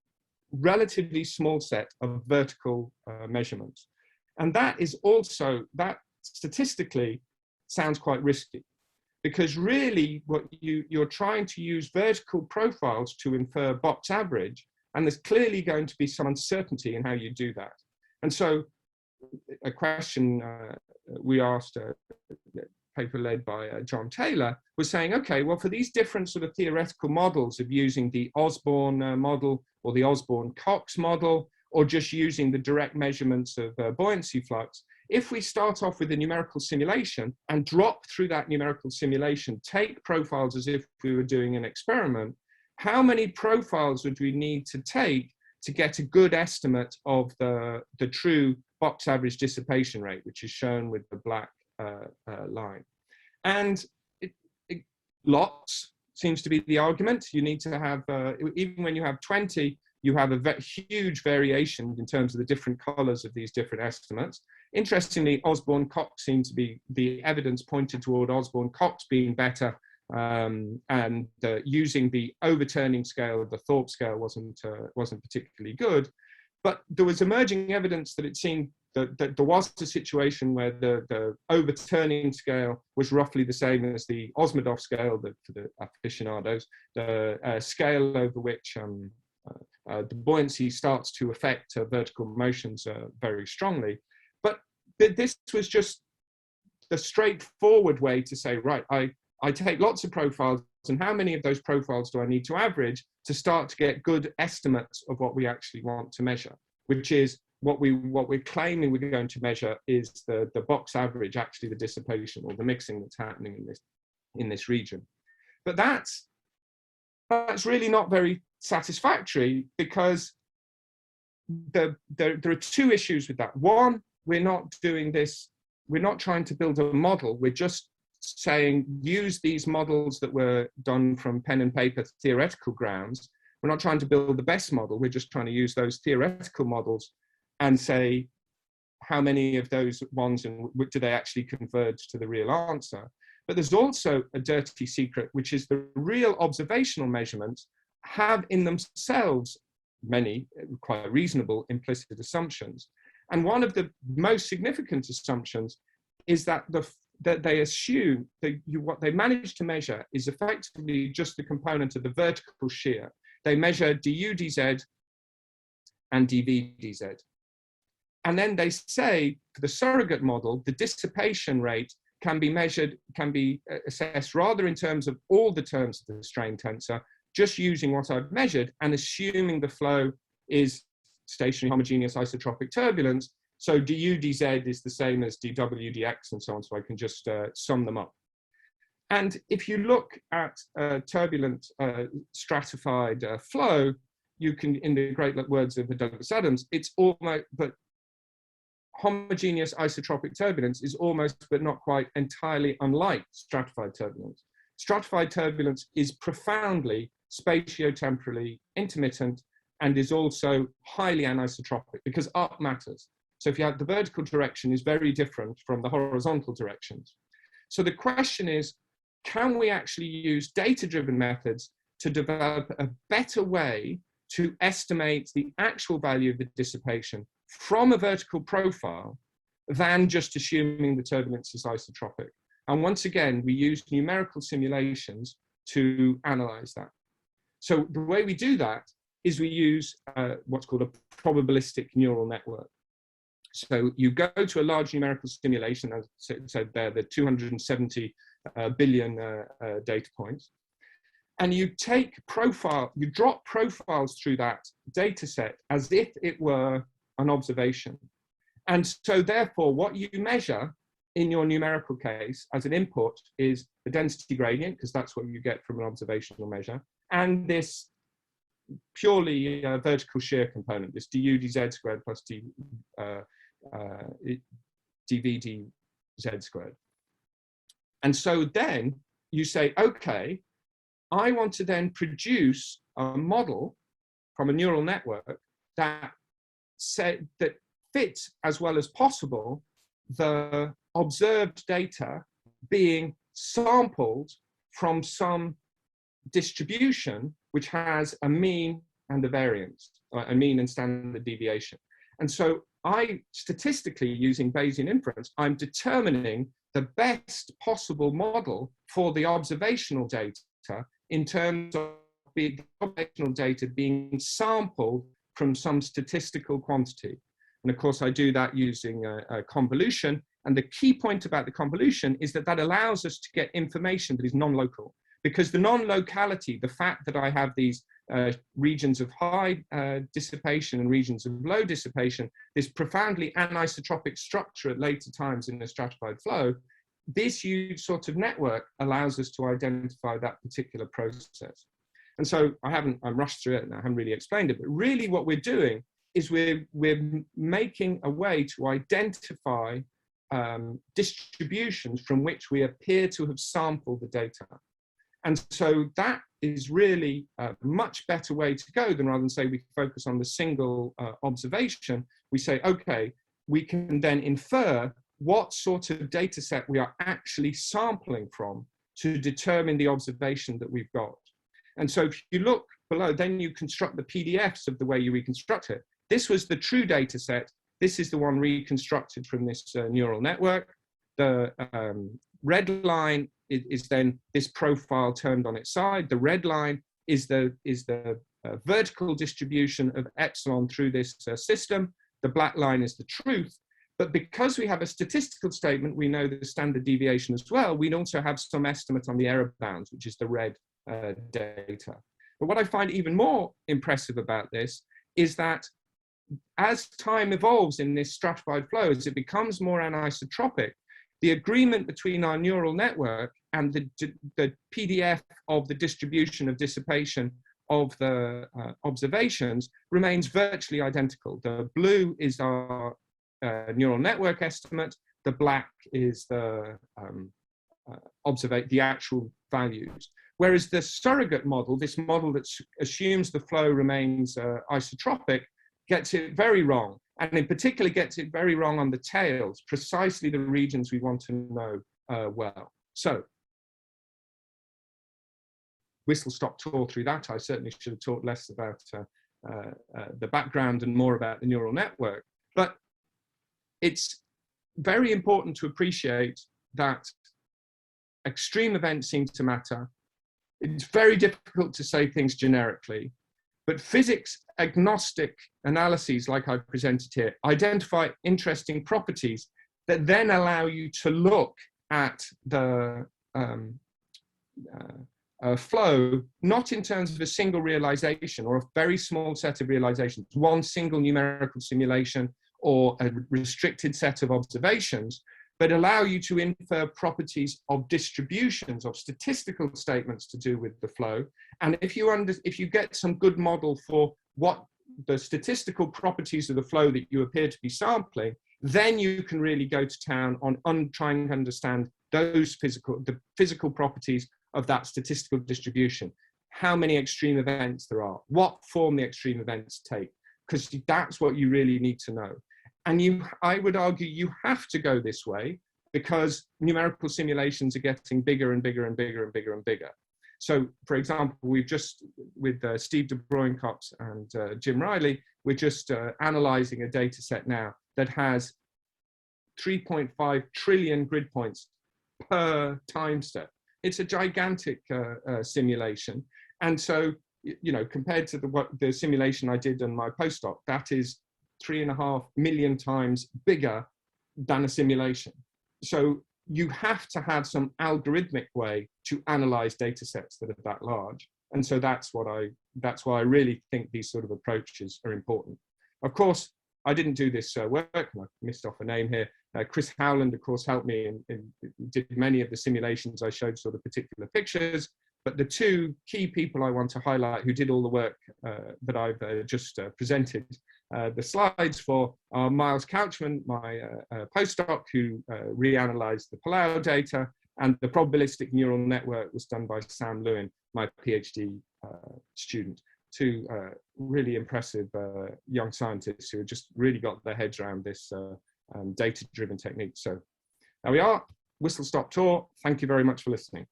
relatively small set of vertical measurements. And that is also, that statistically sounds quite risky, because really what you're trying to use vertical profiles to infer box average, and there's clearly going to be some uncertainty in how you do that. And so a question we asked, a paper led by John Taylor, was saying, okay, well, for these different sort of theoretical models of using the Osborne model or the Osborne-Cox model, or just using the direct measurements of buoyancy flux, if we start off with a numerical simulation and drop through that numerical simulation, take profiles as if we were doing an experiment, how many profiles would we need to take to get a good estimate of the true box average dissipation rate, which is shown with the black line? And lots seems to be the argument. You need to have, even when you have 20, you have a huge variation in terms of the different colors of these different estimates. Interestingly, Osborne-Cox seems to be, the evidence pointed toward Osborne-Cox being better, and using the overturning scale, the Thorpe scale, wasn't particularly good. But there was emerging evidence that it seemed that there was a situation where the overturning scale was roughly the same as the Osmodov scale, for the aficionados, the scale over which the buoyancy starts to affect vertical motions very strongly. But this was just the straightforward way to say, right, I take lots of profiles, and how many of those profiles do I need to average to start to get good estimates of what we actually want to measure, which is what we're claiming we're going to measure is the box average, actually the dissipation or the mixing that's happening in this region. But that's really not very satisfactory, because there are two issues with that. One, we're not doing this, we're not trying to build a model, we're just saying use these models that were done from pen and paper theoretical grounds. We're not trying to build the best model, we're just trying to use those theoretical models and say how many of those ones and do they actually converge to the real answer. But there's also a dirty secret, which is the real observational measurements have in themselves many quite reasonable implicit assumptions. And one of the most significant assumptions is that that they assume that what they manage to measure is effectively just the component of the vertical shear. They measure du dz and dv dz. And then they say, for the surrogate model, the dissipation rate can be measured, can be assessed rather in terms of all the terms of the strain tensor, just using what I've measured and assuming the flow is stationary homogeneous isotropic turbulence. So du dz is the same as dw dx and so on, so I can just sum them up. And if you look at turbulent stratified flow, you can, in the great words of Douglas Adams, it's almost, but homogeneous isotropic turbulence is almost, but not quite entirely unlike stratified turbulence. Stratified turbulence is profoundly spatiotemporally intermittent and is also highly anisotropic, because up matters. So if you have the vertical direction is very different from the horizontal directions. So the question is, can we actually use data-driven methods to develop a better way to estimate the actual value of the dissipation from a vertical profile than just assuming the turbulence is isotropic? And once again, we use numerical simulations to analyze that. So the way we do that is we use what's called a probabilistic neural network. So you go to a large numerical simulation, as said there, the 270 billion data points, and you take you drop profiles through that data set as if it were an observation. And so therefore, what you measure in your numerical case as an input is the density gradient, because that's what you get from an observational measure, and this purely vertical shear component, this du dz squared plus dv dz squared. And so then you say, okay, I want to then produce a model from a neural network that fits as well as possible the observed data being sampled from some distribution which has a mean and a variance, a mean and standard deviation. And so statistically, using Bayesian inference, I'm determining the best possible model for the observational data in terms of the observational data being sampled from some statistical quantity. And of course, I do that using a convolution. And the key point about the convolution is that that allows us to get information that is non-local. Because the non-locality, the fact that I have these regions of high dissipation and regions of low dissipation, this profoundly anisotropic structure at later times in the stratified flow, this huge sort of network allows us to identify that particular process. And so I rushed through it and I haven't really explained it, but really what we're doing is we're making a way to identify distributions from which we appear to have sampled the data. And so that is really a much better way to go than rather than say we focus on the single observation. We say, okay, we can then infer what sort of data set we are actually sampling from to determine the observation that we've got. And so if you look below, then you construct the PDFs of the way you reconstruct it. This was the true data set. This is the one reconstructed from this neural network. The red line is then this profile turned on its side. The red line is the vertical distribution of epsilon through this system. The black line is the truth. But because we have a statistical statement, we know the standard deviation as well. We also have some estimate on the error bounds, which is the red data. But what I find even more impressive about this is that as time evolves in this stratified flow, as it becomes more anisotropic, the agreement between our neural network and the PDF of the distribution of dissipation of the observations remains virtually identical. The blue is our neural network estimate. The black is the actual values. Whereas the surrogate model, this model that assumes the flow remains isotropic, gets it very wrong. And in particular, gets it very wrong on the tails, precisely the regions we want to know well. So, whistle-stop tour through that. I certainly should have talked less about the background and more about the neural network. But it's very important to appreciate that extreme events seem to matter. It's very difficult to say things generically, but physics agnostic analyses like I presented here identify interesting properties that then allow you to look at the flow, not in terms of a single realization or a very small set of realizations, one single numerical simulation or a restricted set of observations, but allow you to infer properties of distributions, of statistical statements to do with the flow. And if you get some good model for what the statistical properties of the flow that you appear to be sampling, then you can really go to town on trying to understand the physical properties of that statistical distribution. How many extreme events there are, what form the extreme events take, because that's what you really need to know. And I would argue you have to go this way because numerical simulations are getting bigger and bigger and bigger and bigger and bigger. So, for example, we've just, with Steve de Bruyncott and Jim Riley, we're just analyzing a data set now that has 3.5 trillion grid points per time step. It's a gigantic simulation. And so, you know, compared to the simulation I did on my postdoc, that is 3.5 million times bigger than a simulation. So you have to have some algorithmic way to analyze data sets that are that large. And so that's why I really think these sort of approaches are important. Of course, I didn't do this work, and I missed off a name here. Chris Howland, of course, helped me and did many of the simulations. I showed sort of particular pictures, but the two key people I want to highlight who did all the work that I've just presented the slides for are Miles Couchman, my postdoc, who reanalyzed the Palau data, and the probabilistic neural network was done by Sam Lewin, my PhD student. Two really impressive young scientists who have just really got their heads around this data-driven technique. So there we are, whistle stop tour. Thank you very much for listening.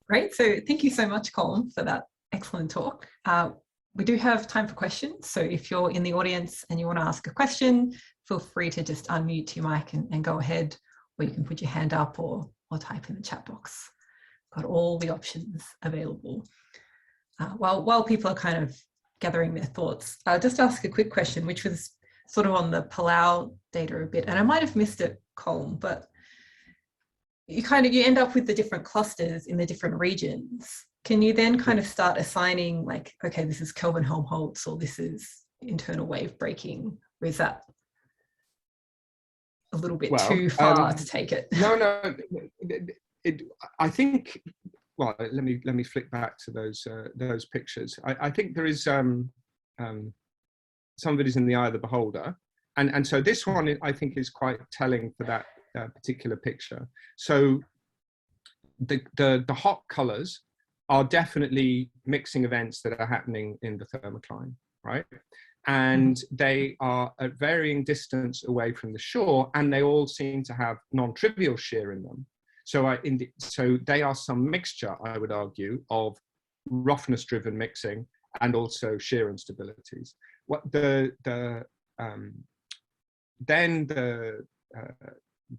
Great, so thank you so much, Colm, for that excellent talk. we do have time for questions. So if you're in the audience and you want to ask a question, feel free to just unmute your mic and go ahead, or you can put your hand up or type in the chat box. Got all the options available. While people are kind of gathering their thoughts, I'll just ask a quick question, which was sort of on the Palau data a bit, and I might have missed it, Colm, but you end up with the different clusters in the different regions. Can you then kind of start assigning, like, okay, this is Kelvin-Helmholtz, or this is internal wave breaking, or is that a little bit too far to take it? No, I think, well, let me flick back to those pictures. I think there is some of it is in the eye of the beholder, and so this one I think is quite telling for that particular picture. So the hot colours are definitely mixing events that are happening in the thermocline, right? And they are at varying distance away from the shore, and they all seem to have non-trivial shear in them. So so they are some mixture, I would argue, of roughness-driven mixing and also shear instabilities. What then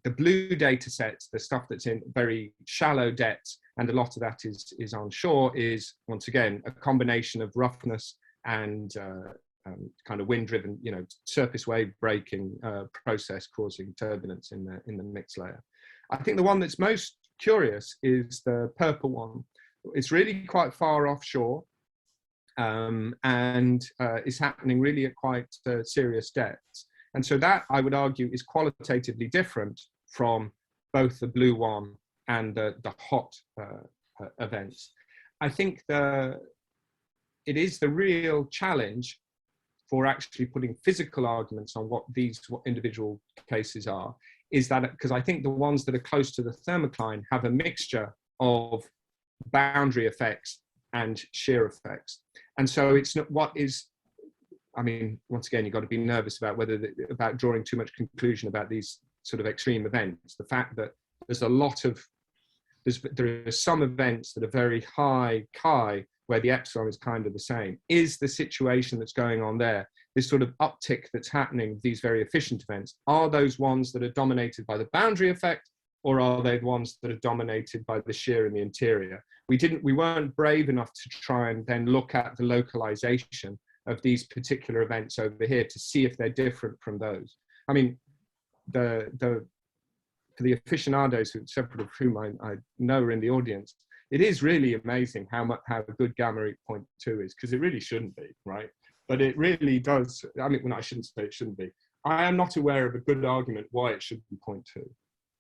the blue data sets, the stuff that's in very shallow depths, and a lot of that is on shore, is once again a combination of roughness and kind of wind-driven, surface wave breaking process causing turbulence in the mix layer. I think the one that's most curious is the purple one. It's really quite far offshore, and is happening really at quite serious depths. And so that, I would argue, is qualitatively different from both the blue one and the hot events. I think it is the real challenge for actually putting physical arguments on what individual cases are, is that, because I think the ones that are close to the thermocline have a mixture of boundary effects and shear effects. And so it's not once again, you've got to be nervous about about drawing too much conclusion about these sort of extreme events. The fact that there are some events that are very high chi, where the epsilon is kind of the same. Is the situation that's going on there, this sort of uptick that's happening with these very efficient events, are those ones that are dominated by the boundary effect, or are they the ones that are dominated by the shear in the interior? We weren't brave enough to try and then look at the localization of these particular events over here to see if they're different from those. I mean, for the aficionados, several of whom I know are in the audience, it is really amazing how good gamma 8.2 is, because it really shouldn't be, right? But it really does. I mean, I shouldn't say it shouldn't be. I am not aware of a good argument why it should be 0.2,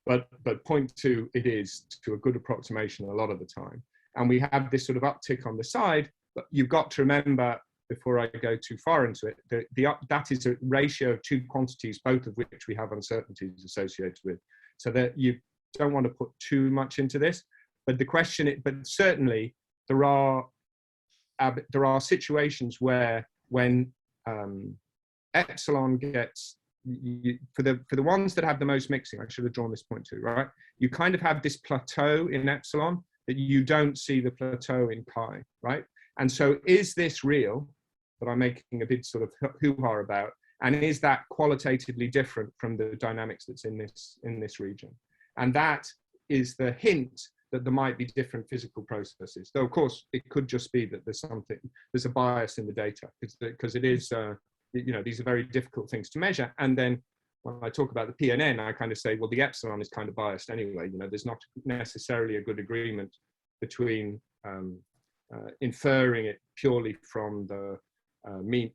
but 0.2 it is, to a good approximation a lot of the time. And we have this sort of uptick on the side, but you've got to remember, before I go too far into it, that is a ratio of two quantities, both of which we have uncertainties associated with. So that you don't want to put too much into this. But but certainly there are situations where when epsilon gets, for the ones that have the most mixing, I should have drawn this 0.2, right? You kind of have this plateau in epsilon that you don't see the plateau in chi, right? And so is this real, that I'm making a big sort of hoo-ha about, and is that qualitatively different from the dynamics that's in this region? And that is the hint that there might be different physical processes. Though of course it could just be that there's a bias in the data, because it is, these are very difficult things to measure. And then when I talk about the PNN, I kind of say, well, the epsilon is kind of biased anyway. There's not necessarily a good agreement between inferring it purely from the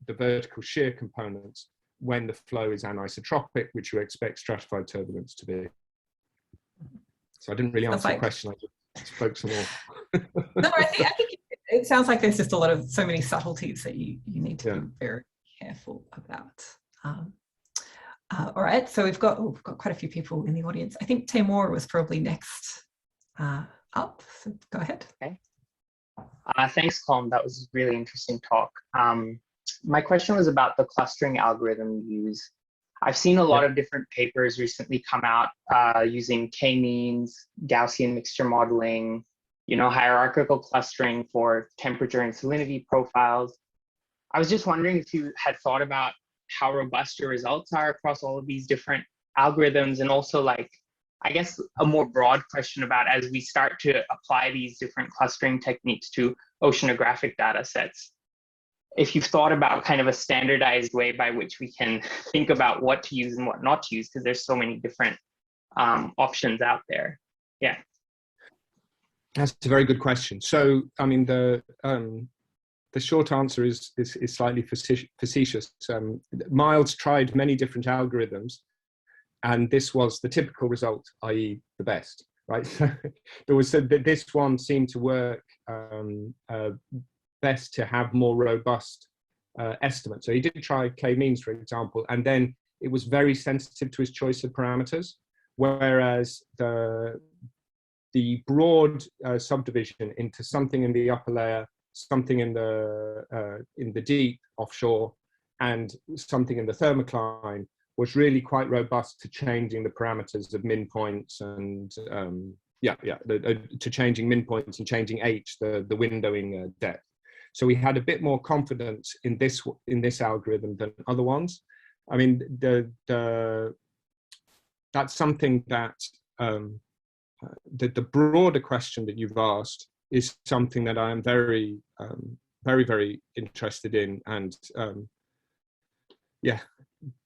vertical shear components when the flow is anisotropic, which you expect stratified turbulence to be. So I didn't really answer the question, I just spoke some more. No, I think it sounds like there's just so many subtleties that you need to be very careful about. All right, so we've got quite a few people in the audience. I think Timur was probably next up, so go ahead. Okay. Thanks, Colm. That was a really interesting talk. My question was about the clustering algorithm you use. I've seen a lot of different papers recently come out using k-means, Gaussian mixture modeling, hierarchical clustering for temperature and salinity profiles. I was just wondering if you had thought about how robust your results are across all of these different algorithms, and also like, I guess a more broad question about as we start to apply these different clustering techniques to oceanographic data sets, if you've thought about kind of a standardized way by which we can think about what to use and what not to use, because there's so many different options out there. Yeah. That's a very good question. So, I mean, the short answer is slightly facetious. Miles tried many different algorithms, and this was the typical result, i.e. the best, right? So there was this one seemed to work best to have more robust estimates. So he did try k-means, for example, and then it was very sensitive to his choice of parameters, whereas the broad subdivision into something in the upper layer, something in the deep offshore, and something in the thermocline was really quite robust to changing the parameters of min points and to changing min points and changing h, the windowing depth. So we had a bit more confidence in this algorithm than other ones. I mean, that's something that the broader question that you've asked is something that I am very, very interested in, and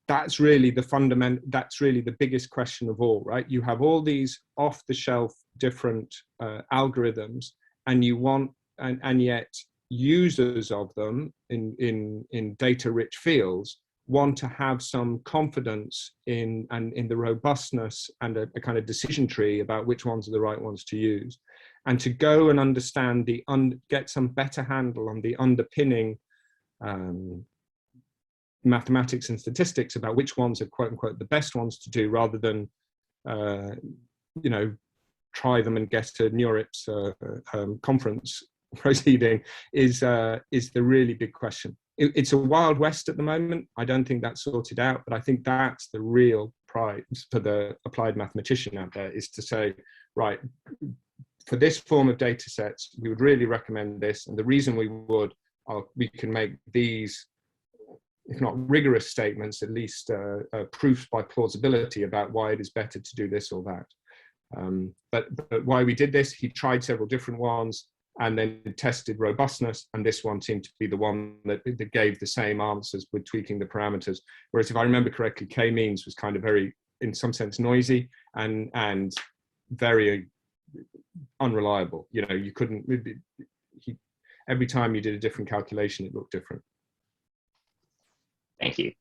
that's really the biggest question of all, right? You have all these off-the-shelf different algorithms, and you want, and yet users of them in data-rich fields want to have some confidence in the robustness and a kind of decision tree about which ones are the right ones to use, and to go and understand get some better handle on the underpinning mathematics and statistics about which ones are quote unquote the best ones to do, rather than try them and get to NeurIP's conference proceeding is the really big question. It's a wild west at the moment. I don't think that's sorted out, but I think that's the real prize for the applied mathematician out there, is to say, right, for this form of data sets, we would really recommend this. And the reason we can make these, if not rigorous statements, at least proofs by plausibility about why it is better to do this or that. But why we did this, he tried several different ones and then tested robustness, and this one seemed to be the one that gave the same answers with tweaking the parameters. Whereas if I remember correctly, k-means was kind of very, in some sense, noisy and very unreliable. You couldn't, every time you did a different calculation, it looked different. Thank you.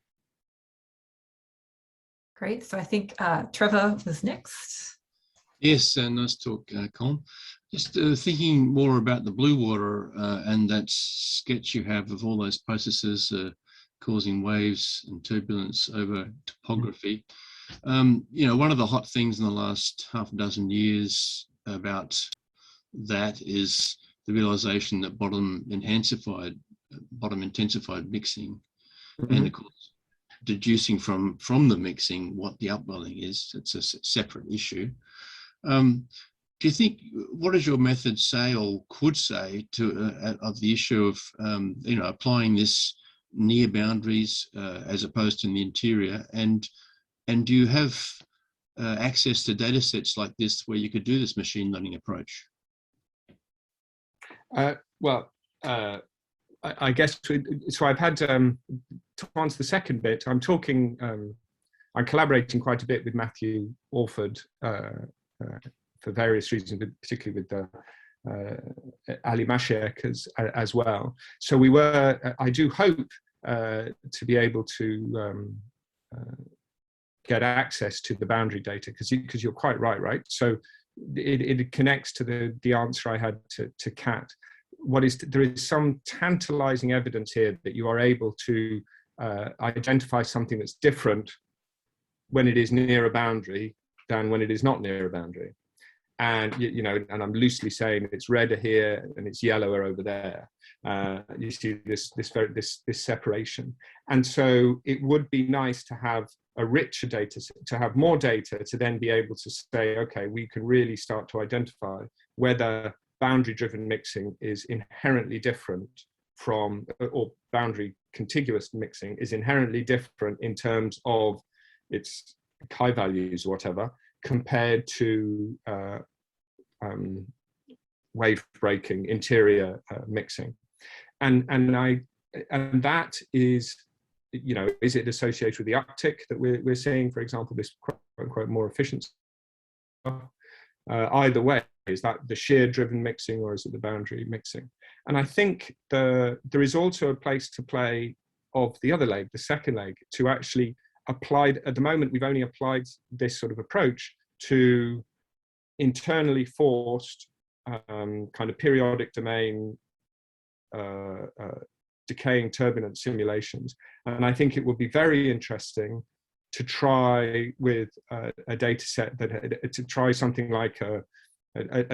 Great. So I think Trevor was next. Yes, nice talk, Colm. Just thinking more about the blue water and that sketch you have of all those processes causing waves and turbulence over topography. One of the hot things in the last half a dozen years about that is the realization that bottom intensified mixing, and of course deducing from the mixing what the upwelling is. It's a separate issue. Do you think, what does your method say or could say to of the issue of applying this near boundaries as opposed to in the interior, and do you have access to data sets like this where you could do this machine learning approach? I guess so. I've had to answer the second bit. I'm collaborating quite a bit with Matthew Orford for various reasons, but particularly with Ali Mashiach as well. So I do hope to be able to get access to the boundary data, because you're quite right? So it connects to the answer I had to Kat. There is some tantalizing evidence here that you are able to identify something that's different when it is near a boundary than when it is not near a boundary. And and I'm loosely saying it's redder here and it's yellower over there. You see this separation, and so it would be nice to have a richer data set, to have more data, to then be able to say, okay, we can really start to identify whether boundary-driven mixing is inherently different from, or boundary contiguous mixing is inherently different in terms of its chi values or whatever, compared to wave breaking interior mixing. And that is, you know, is it associated with the uptick that we're seeing, for example, this quote unquote more efficient stuff? Either way, is that the shear driven mixing or is it the boundary mixing? And I think there is also a place to play of the other leg, the second leg, to actually apply. At the moment, we've only applied this sort of approach to internally forced kind of periodic domain decaying turbulence simulations. And I think it would be very interesting to try with a data set that to try something like a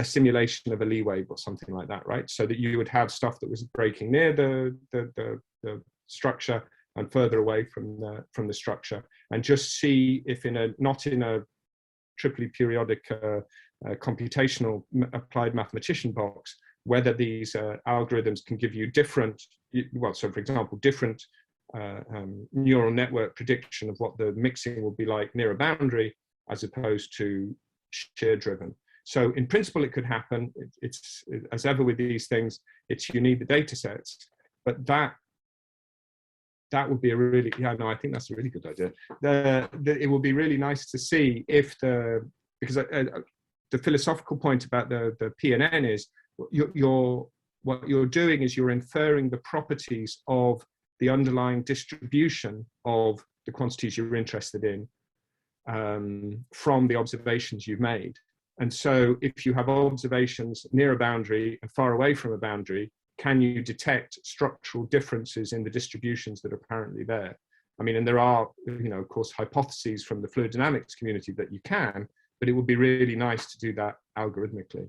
simulation of a Lee wave or something like that, right? So that you would have stuff that was breaking near the structure and further away from the structure, and just see if not in a triply periodic computational applied mathematician box, whether these algorithms can give you different, well, so for example, different neural network prediction of what the mixing will be like near a boundary as opposed to shear driven. So in principle, it could happen. It's as ever with these things, you need the data sets, but that would be a really, yeah, no, I think that's a really good idea. It would be really nice to see if because the philosophical point about the PNN is what you're doing is you're inferring the properties of the underlying distribution of the quantities you're interested in from the observations you've made. And so if you have observations near a boundary and far away from a boundary, can you detect structural differences in the distributions that are apparently there? I mean, and there are, you know, of course, hypotheses from the fluid dynamics community that you can, but it would be really nice to do that algorithmically.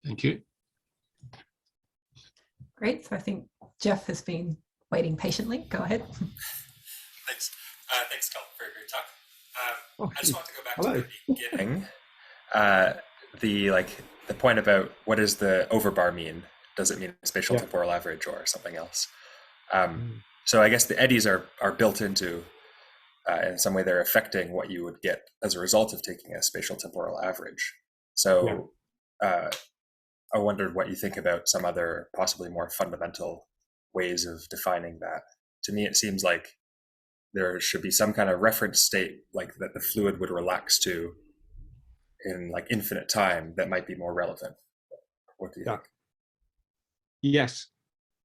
Thank you. Great. So I think Jeff has been waiting patiently. Go ahead. Thanks. Thanks, Colm, for a great talk. I just want to go back to the beginning. The point about what is the overbar mean? Does it mean spatial temporal average or something else? So I guess the eddies are built into, in some way, they're affecting what you would get as a result of taking a spatial temporal average. So I wondered what you think about some other possibly more fundamental ways of defining that. To me, it seems like there should be some kind of reference state like that the fluid would relax to in like infinite time that might be more relevant. What do you think? Yes.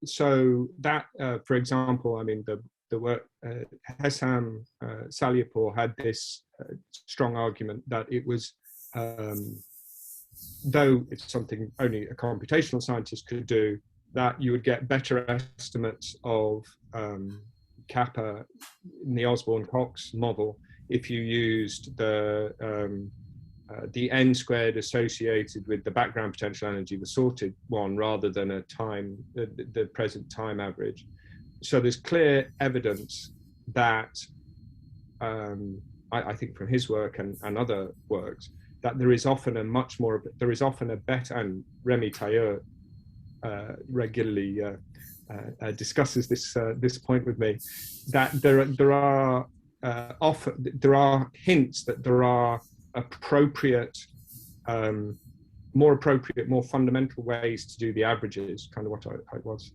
So that, for example, I mean, the work, Hessam Saliapour had this strong argument that it was, though it's something only a computational scientist could do, that you would get better estimates of kappa in the Osborne-Cox model if you used the n squared associated with the background potential energy, the sorted one, rather than a time, the present time average. So there's clear evidence that, I think from his work and other works, that there is often a better, and Remy Tailleur regularly discusses this point with me, that there are hints that there are appropriate, more fundamental ways to do the averages, kind of what I was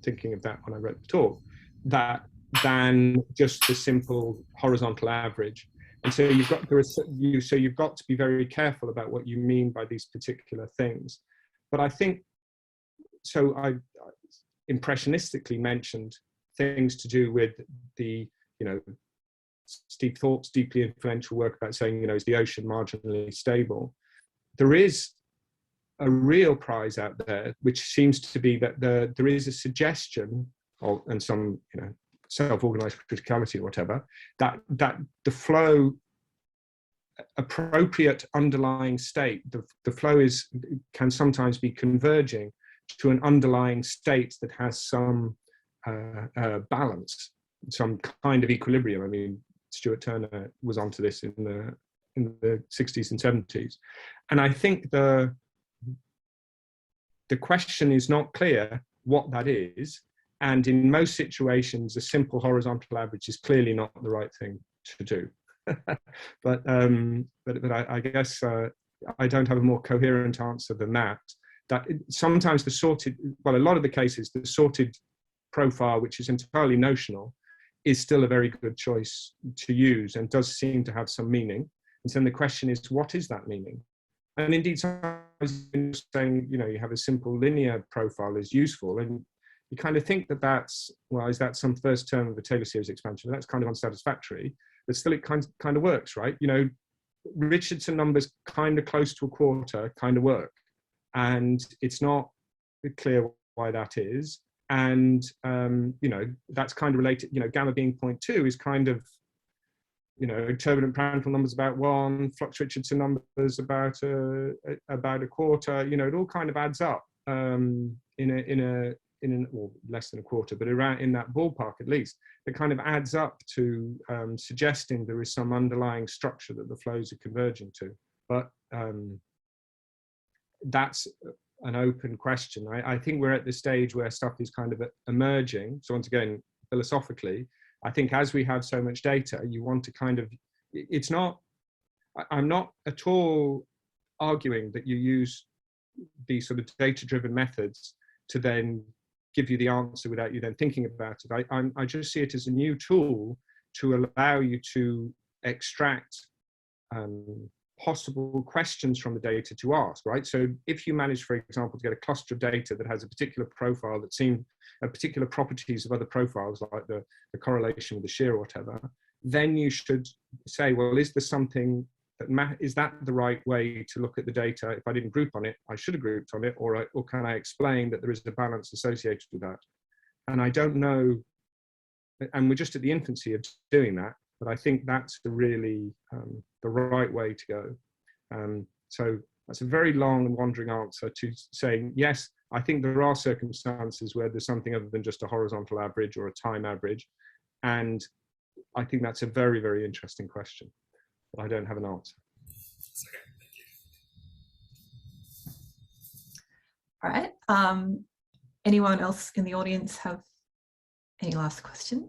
thinking of that when I wrote the talk, than just the simple horizontal average. And so you've got to be very careful about what you mean by these particular things. But I think, so I impressionistically mentioned things to do with the, you know, Steve Thorpe's deeply influential work about saying, you know, is the ocean marginally stable? There is a real prize out there, which seems to be that there is a suggestion of, and some, you know, self-organized criticality or whatever, that the flow, appropriate underlying state, the flow can sometimes be converging to an underlying state that has some balance, some kind of equilibrium. I mean, Stuart Turner was onto this in the 60s and 70s. And I think the question is not clear what that is. And in most situations, a simple horizontal average is clearly not the right thing to do. but I guess I don't have a more coherent answer than that. That sometimes the sorted, well, a lot of the cases, the sorted profile, which is entirely notional, is still a very good choice to use and does seem to have some meaning. And so then the question is, what is that meaning? And indeed, sometimes saying, you know, you have a simple linear profile is useful, and you kind of think that that's, well, is that some first term of a Taylor series expansion? That's kind of unsatisfactory, but still it kind of works, right? You know, Richardson numbers kind of close to a quarter kind of work, and it's not clear why that is. And you know, that's kind of related, you know, gamma being 0.2 is kind of, you know, turbulent Prandtl numbers about 1, flux Richardson numbers about a quarter, you know, it all kind of adds up or less than a quarter, but around in that ballpark at least. It kind of adds up to suggesting there is some underlying structure that the flows are converging to. But that's an open question. I think we're at the stage where stuff is kind of emerging. So once again, philosophically, I think as we have so much data, you want to kind of, it's not, I'm not at all arguing that you use these sort of data-driven methods to then give you the answer without you then thinking about it. I just see it as a new tool to allow you to extract possible questions from the data to ask, right? So if you manage, for example, to get a cluster of data that has a particular profile that seems particular properties of other profiles, like the correlation with the shear or whatever, then you should say, well, is there something that is that the right way to look at the data? If I didn't group on it, I should have grouped on it, or can I explain that there is a balance associated with that? And I don't know, and we're just at the infancy of doing that, but I think that's really the right way to go. So that's a very long and wandering answer to saying, yes, I think there are circumstances where there's something other than just a horizontal average or a time average. And I think that's a very, very interesting question. I don't have an answer. Okay, thank you. All right. Anyone else in the audience have any last questions?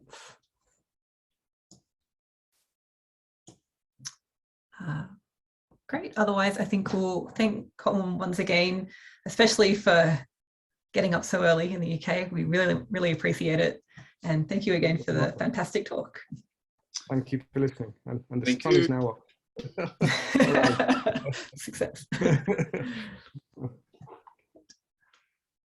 Great. Otherwise, I think we'll thank Colm once again, especially for getting up so early in the UK. We really, really appreciate it. And thank you again for the fantastic talk. Thank you for listening. And the sun is now up. Success.